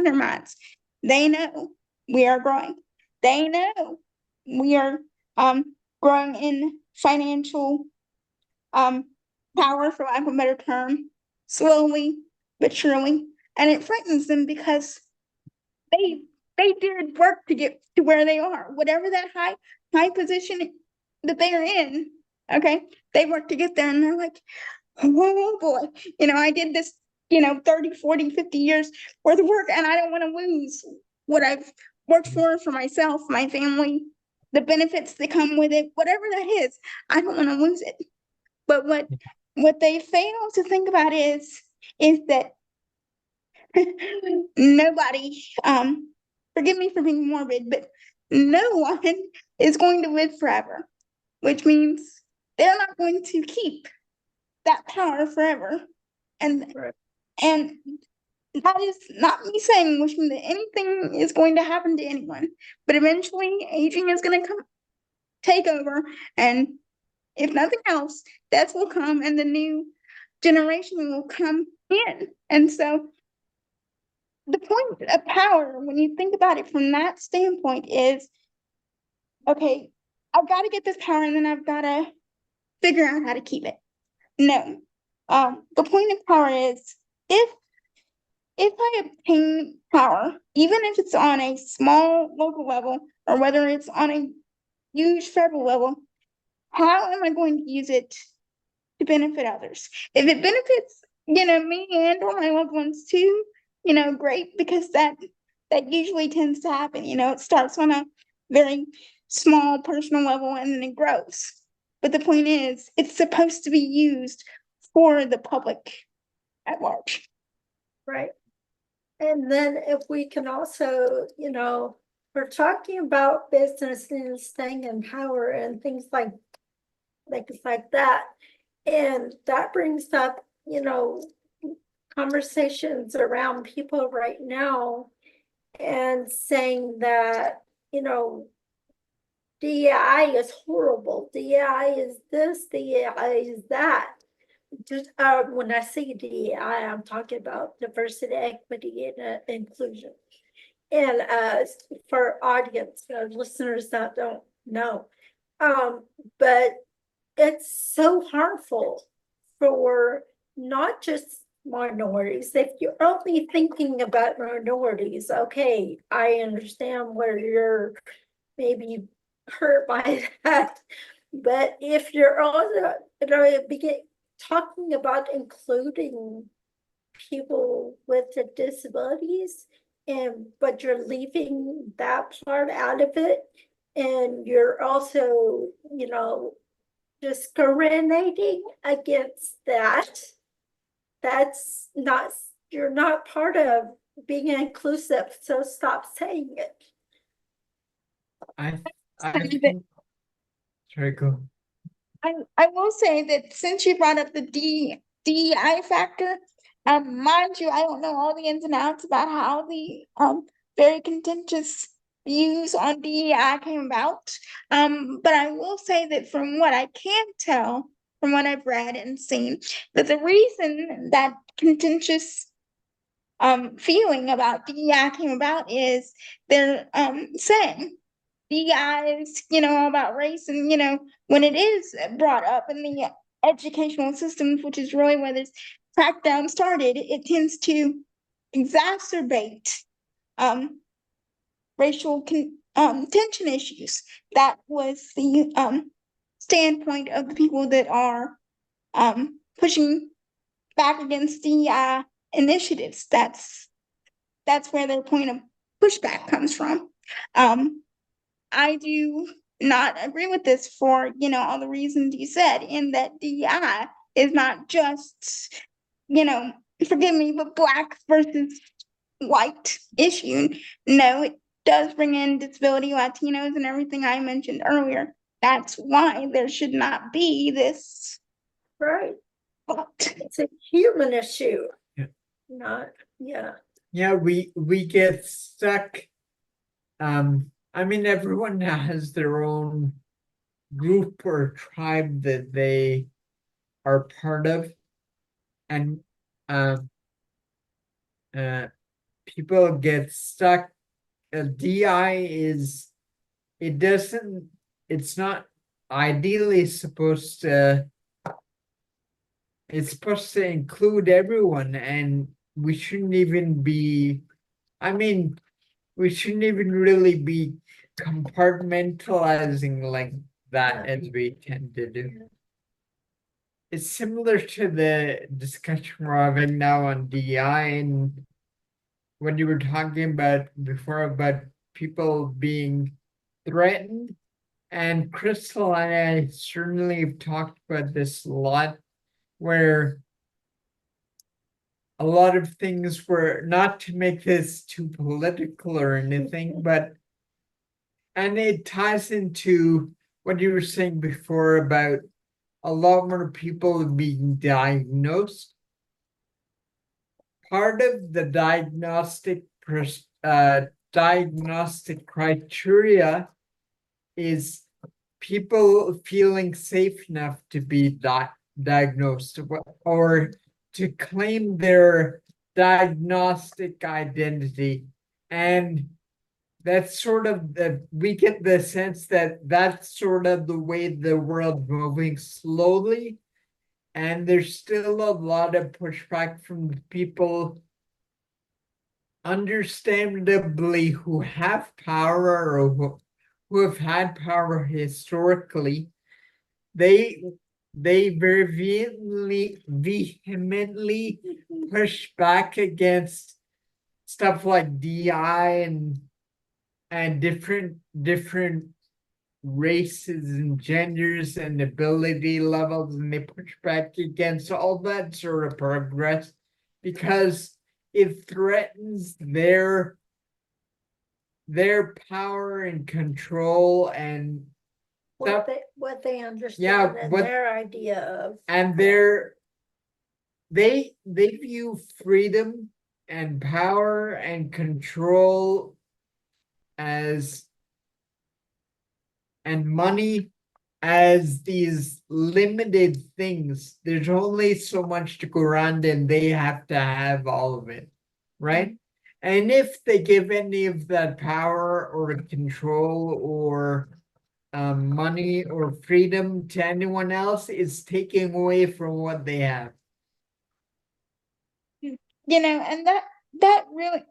their minds, they know we are growing. They know we are growing in financial power, for lack of a better term, slowly but surely. And it frightens them because they did work to get to where they are, whatever that high position that they are in. Okay, they work to get there, and they're like, oh boy, I did this, 30, 40, 50 years worth of work, and I don't want to lose what I've worked for myself, my family, the benefits that come with it, whatever that is. I don't want to lose it. But what they fail to think about is that nobody, forgive me for being morbid, but no one is going to live forever, which means they're not going to keep that power forever. And Right. and that is not me saying wishing that anything is going to happen to anyone, but eventually aging is going to take over, and if nothing else, death will come and the new generation will come in. And so the point of power, when you think about it from that standpoint, is okay, I've got to get this power, and then I've got to figure out how to keep it. No. The point of power is if I obtain power, even if it's on a small local level or whether it's on a huge federal level, how am I going to use it to benefit others? If it benefits, me and or my loved ones too, great, because that usually tends to happen. It starts on a very small personal level and then it grows. But the point is, it's supposed to be used for the public at large. Right. And then if we can also, we're talking about business and staying in power and things like that. And that brings up, conversations around people right now and saying that, DEI is horrible. DEI is this, DEI is that. Just when I say DEI, I'm talking about diversity, equity, and inclusion. And for audience, listeners that don't know, but it's so harmful for not just minorities. If you're only thinking about minorities, okay, I understand where you're maybe hurt by that. But if you're also, begin talking about including people with the disabilities, but you're leaving that part out of it, and you're also, discriminating against that, that's not, you're not part of being inclusive, so stop saying it. I Kind of think, sorry, go. I will say that since you brought up the DEI factor, mind you, I don't know all the ins and outs about how the very contentious views on DEI came about. But I will say that from what I can tell, from what I've read and seen, that the reason that contentious feeling about DEI came about is they're saying DEI is, all about race, and when it is brought up in the educational systems, which is really where this crackdown started, it tends to exacerbate racial tension issues. That was the standpoint of the people that are pushing back against the initiatives. That's where their point of pushback comes from. I do not agree with this for, all the reasons you said, in that DEI is not just, forgive me, but black versus white issue. No, it does bring in disability, Latinos, and everything I mentioned earlier. That's why there should not be this. Right, But it's a human issue. Yeah. Not, yeah. Yeah, we get stuck. I mean, everyone has their own group or tribe that they are part of, and people get stuck. DI is, it's not ideally supposed to. It's supposed to include everyone, and we shouldn't even be. I mean, we shouldn't even really be compartmentalizing like that as we tend to do. It's similar to the discussion we're having now on DI, and when you were talking about before about people being threatened, and Crystal and I certainly have talked about this a lot, where a lot of things were, not to make this too political or anything, but and it ties into what you were saying before about a lot more people being diagnosed. Part of the diagnostic criteria is people feeling safe enough to be diagnosed or to claim their diagnostic identity. And that's sort of we get the sense that that's sort of the way the world's moving slowly. And there's still a lot of pushback from the people, understandably, who have power or who have had power historically. They very vehemently push back against stuff like DI and different races and genders and ability levels, and they push back against all that sort of progress because it threatens their power and control and What they understand and their idea of. and they view freedom and power and control as and money as these limited things. There's only so much to go around and they have to have all of it, right? And if they give any of that power or control or money or freedom to anyone else, it's taking away from what they have. And that really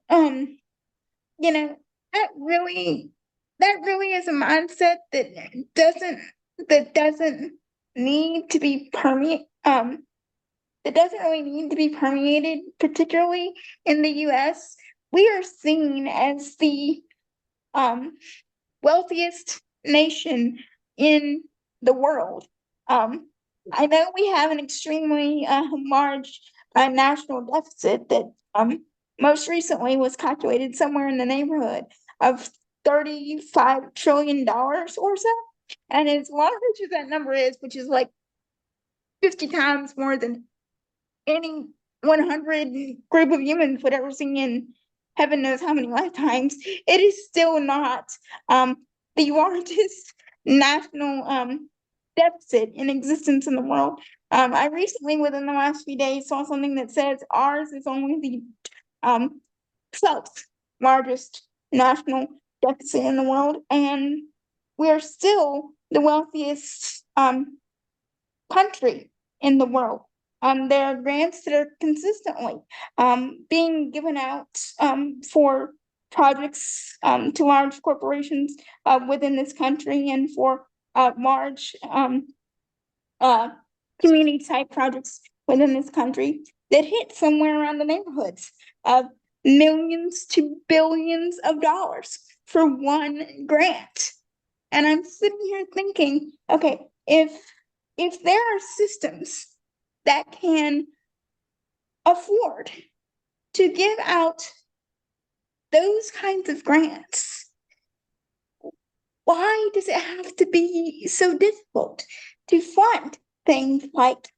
that really is a mindset that doesn't need to be that doesn't really need to be permeated, particularly in the US. We are seen as the wealthiest nation in the world. I know we have an extremely large national deficit that most recently was calculated somewhere in the neighborhood of $35 trillion or so. And as large as that number is, which is like 50 times more than any 100 group of humans would ever see in heaven knows how many lifetimes, it is still not the largest national deficit in existence in the world. I recently, within the last few days, saw something that says ours is only the 12th largest national deficit in the world, and we're still the wealthiest country in the world. There are grants that are consistently being given out for projects to large corporations within this country, and for large community type projects within this country that hit somewhere around the neighborhoods of millions to billions of dollars for one grant. And I'm sitting here thinking, okay, if there are systems that can afford to give out those kinds of grants, why does it have to be so difficult to fund things like,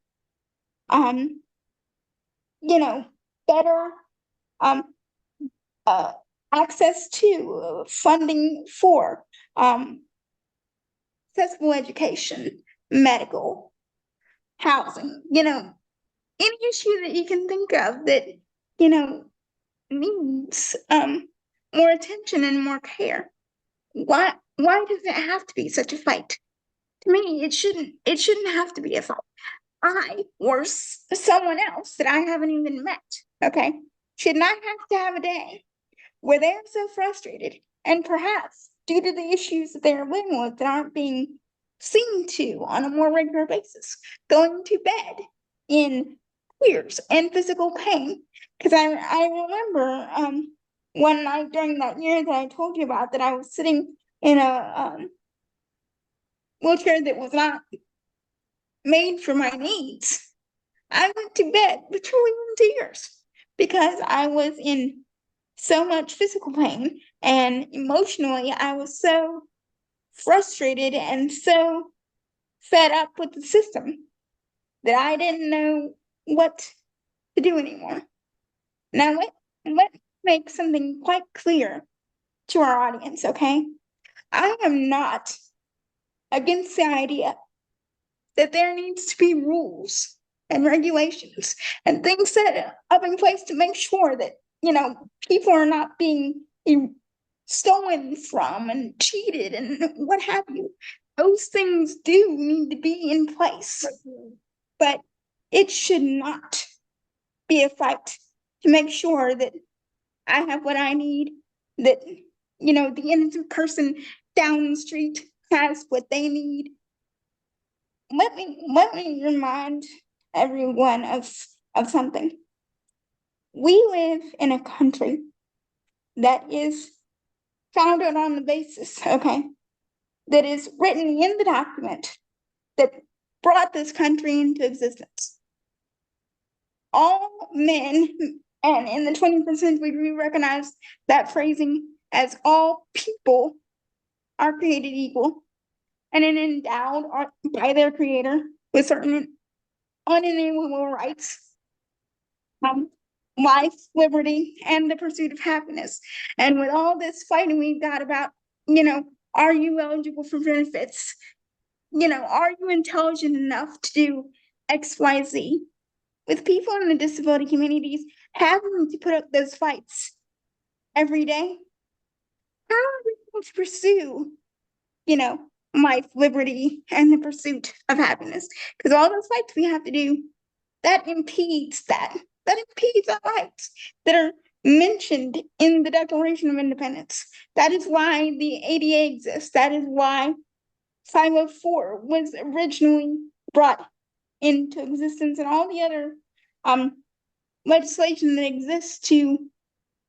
better access to funding for accessible education, medical, housing, any issue that you can think of that, needs more attention and more care. Why does it have to be such a fight? To me, it shouldn't have to be a fight. I or someone else that I haven't even met, okay, should not have to have a day where they're so frustrated, and perhaps due to the issues that they're living with that aren't being seen to on a more regular basis, going to bed in tears and physical pain. Because I remember one night during that year that I told you about, that I was sitting in a wheelchair that was not made for my needs. I went to bed literally in tears because I was in so much physical pain, and emotionally I was so frustrated and so fed up with the system that I didn't know what to do anymore. Now let me make something quite clear to our audience, okay? I am not against the idea that there needs to be rules and regulations and things set up in place to make sure that, people are not being stolen from and cheated and what have you. Those things do need to be in place, but it should not be a fight to make sure that I have what I need, that, the innocent person down the street has what they need. Let me remind everyone of something. We live in a country that is founded on the basis, okay, that is written in the document that brought this country into existence. All men, and in the 21st century, we recognize that phrasing as all people are created equal and endowed by their creator with certain unalienable rights, life, liberty, and the pursuit of happiness. And with all this fighting we've got about, are you eligible for benefits? Are you intelligent enough to do X, Y, Z? With people in the disability communities having to put up those fights every day, how are we going to pursue, life, liberty, and the pursuit of happiness? Because all those fights we have to do, that impedes our rights that are mentioned in the Declaration of Independence. That is why the ADA exists. That is why 504 was originally brought into existence, and all the other legislation that exists to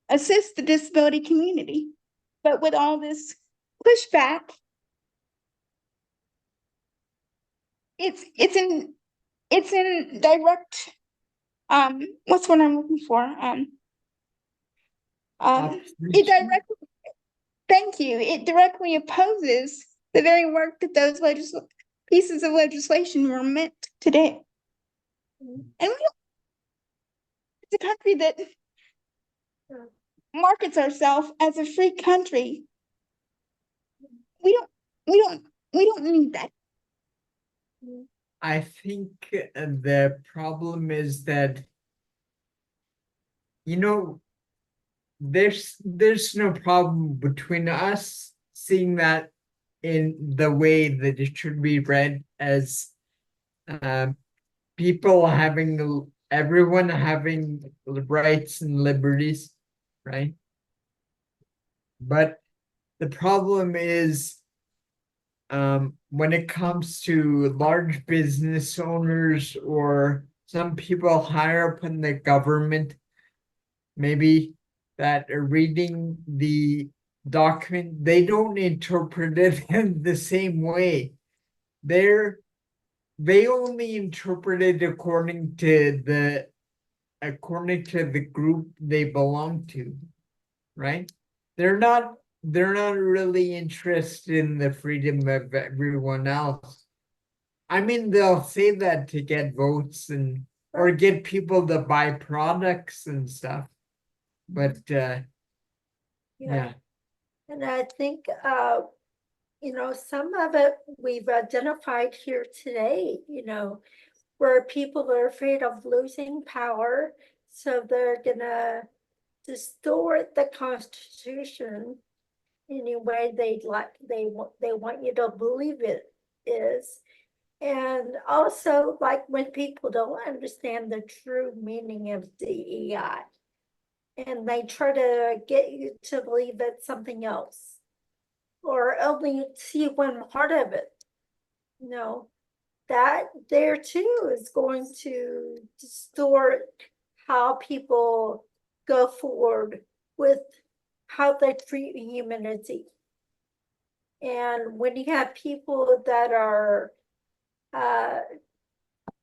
assist the disability community. But with all this pushback, it's in direct what's what I'm looking for? It directly, thank you. It directly opposes the very work that those pieces of legislation were meant to do. And it's a country that markets ourselves as a free country. We don't need that. I think the problem is that, there's no problem between us seeing that in the way that it should be read as people everyone having rights and liberties, right? But the problem is, when it comes to large business owners or some people higher up in the government, maybe that are reading the document, they don't interpret it in the same way. They're they only interpret it according to the group they belong to, right? They're not really interested in the freedom of everyone else. I mean, they'll say that to get votes and or get people to buy products and stuff. But yeah. And I think, some of it we've identified here today, where people are afraid of losing power, so they're gonna distort the Constitution any way they want you to believe it is. And also, like when people don't understand the true meaning of DEI, and they try to get you to believe it's something else, or only see one part of it. That there too is going to distort how people go forward with how they treat humanity. And when you have people that are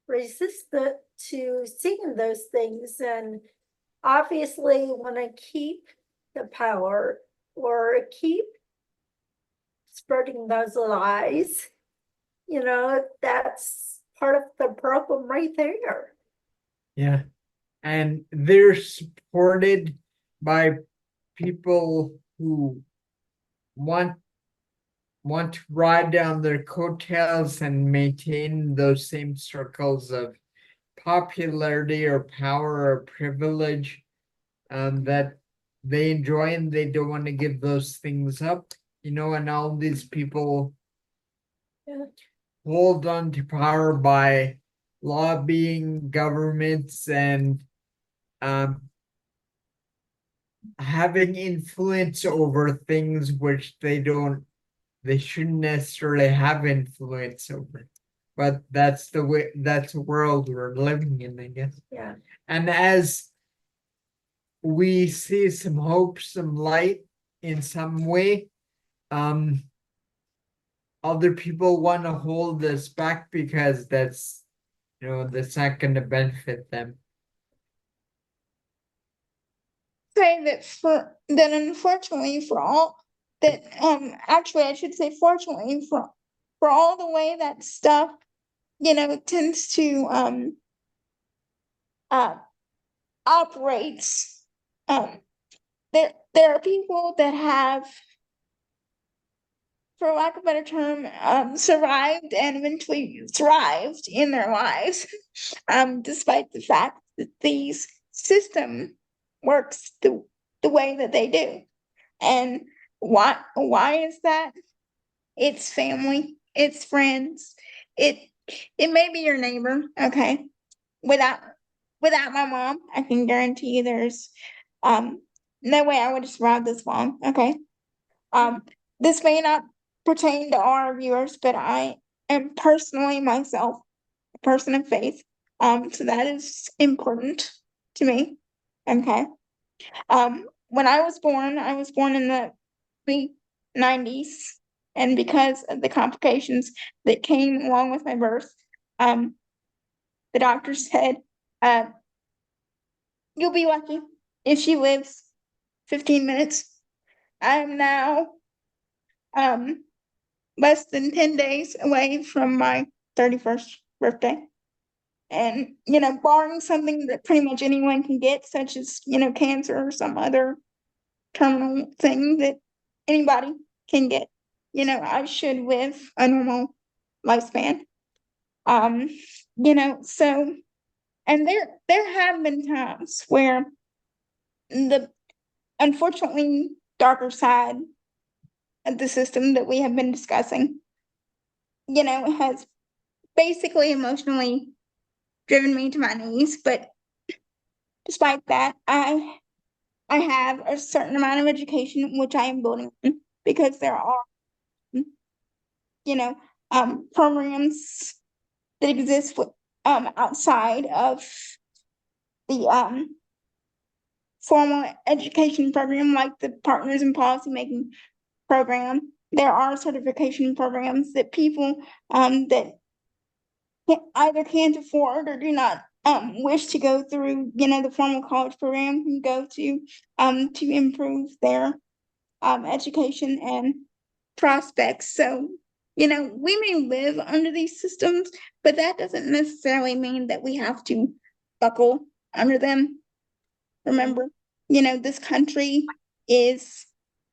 resistant to seeing those things and obviously want to keep the power or keep spreading those lies, that's part of the problem right there. Yeah. And they're supported by people who want to ride down their coattails and maintain those same circles of popularity or power or privilege that they enjoy, and they don't want to give those things up, and all these people hold on to power by lobbying governments and having influence over things which they shouldn't necessarily have influence over. But that's the world we're living in, I guess. Yeah. And as we see some hope, some light in some way, other people want to hold us back because that's not going to benefit them. Say that unfortunately for all that actually I should say fortunately for all the way that stuff tends to operates, there are people that have, for lack of a better term, survived and eventually thrived in their lives, despite the fact that these system works the way that they do. And why is that? It's family, it's friends, it may be your neighbor, okay? Without my mom, I can guarantee you there's no way I would have survived this long, okay? This may not pertain to our viewers, but I am personally myself a person of faith. So that is important to me. Okay. When I was born in the late 90s, and because of the complications that came along with my birth, the doctor said, you'll be lucky if she lives 15 minutes. I am now less than 10 days away from my 31st birthday. And, barring something that pretty much anyone can get, such as, cancer or some other terminal thing that anybody can get, I should live a normal lifespan. So, and there have been times where the unfortunately darker side of the system that we have been discussing, has basically emotionally driven me to my knees. But despite that, I I have a certain amount of education, which I am building on, because there are, you know, programs that exist with, outside of the, formal education program, like the Partners in Policymaking program. There are certification programs that people, that either can't afford or do not wish to go through, the formal college program, can go to improve their education and prospects. So, we may live under these systems, but that doesn't necessarily mean that we have to buckle under them. Remember, this country is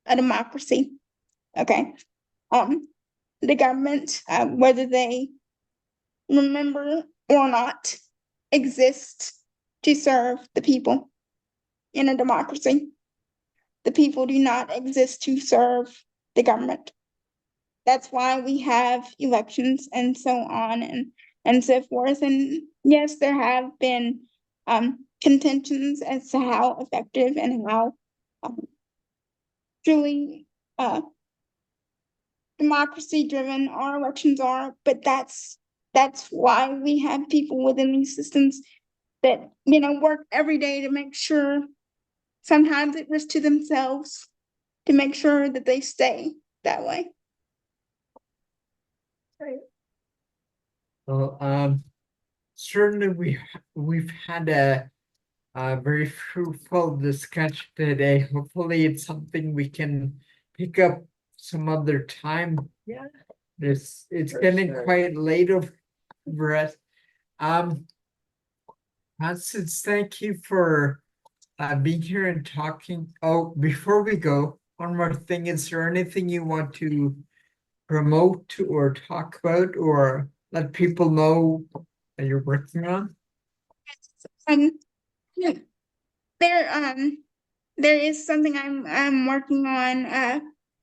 a democracy. Okay. The government, whether they remember or not, exist to serve the people in a democracy. The people do not exist to serve the government. That's why we have elections and so on and so forth. And yes, there have been contentions as to how effective and how truly democracy driven our elections are, but that's why we have people within these systems that work every day to make sure, sometimes at risk to themselves, to make sure that they stay that way. Well, certainly we've had a very fruitful discussion today. Hopefully it's something we can pick up some other time. Yeah. It's For getting sure. quite late for us. Constance, thank you for being here and talking. Oh, before we go, one more thing. Is there anything you want to promote or talk about or let people know that you're working on? Yeah, there is something I'm working on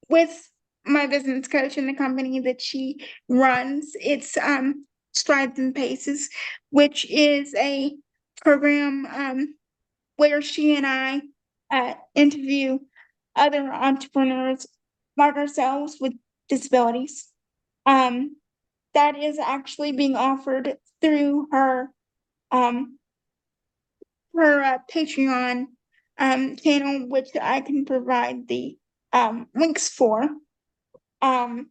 with my business coach in the company that she runs. It's Strides and Paces, which is a program where she and I interview other entrepreneurs like ourselves with disabilities. That is actually being offered through her Patreon channel, which I can provide the links for. And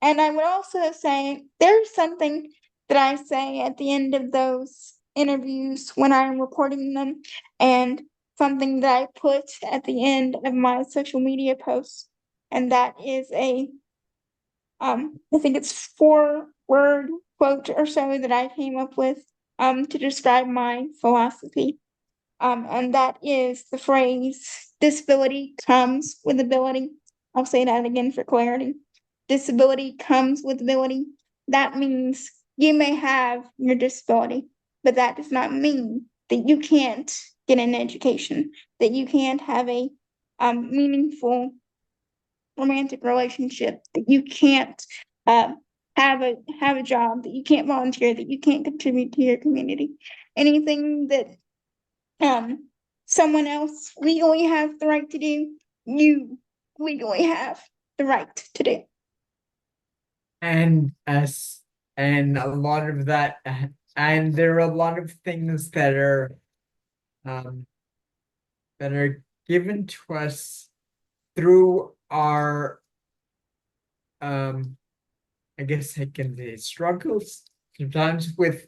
I would also say there's something that I say at the end of those interviews when I'm recording them, and something that I put at the end of my social media posts, and that is I think it's 4-word quote or so that I came up with to describe my philosophy. And that is the phrase, disability comes with ability. I'll say that again for clarity. Disability comes with ability. That means you may have your disability, but that does not mean that you can't get an education, that you can't have a meaningful romantic relationship, that you can't have a job, that you can't volunteer, that you can't contribute to your community. Anything that someone else legally has the right to do, you legally have the right to do. And a lot of that, and there are a lot of things that are given to us through our I guess I can say struggles sometimes with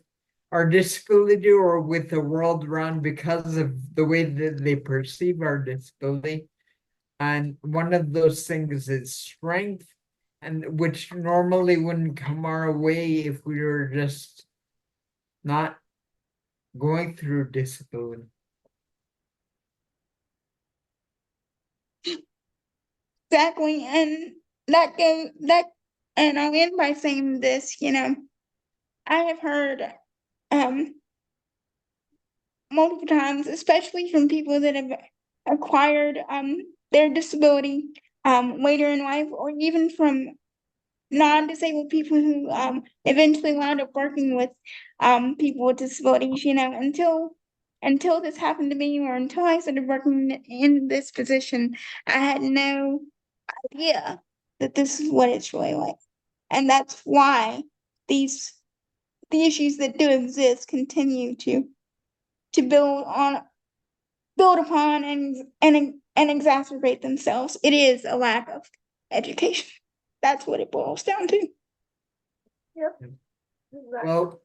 our disability or with the world around because of the way that they perceive our disability. And one of those things is strength, and which normally wouldn't come our way if we were just not going through disability. Exactly, and and I'll end by saying this, I have heard multiple times, especially from people that have acquired their disability later in life, or even from non-disabled people who eventually wound up working with people with disabilities, until until this happened to me or until I started working in this position, I had no idea that this is what it's really like. And that's why the issues that do exist continue to build upon and exacerbate themselves. It is a lack of education. That's what it boils down to. Yep. Exactly.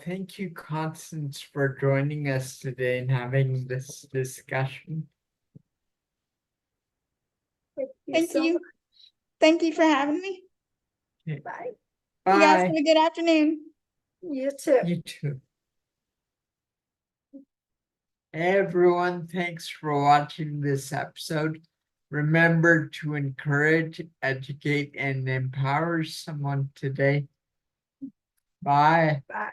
Thank you, Constance, for joining us today and having this discussion. Thank so you. much. Thank you for having me. Bye. You guys have Bye. a good afternoon. You too. You too. Hey everyone, thanks for watching this episode. Remember to encourage, educate, and empower someone today. Bye. Bye.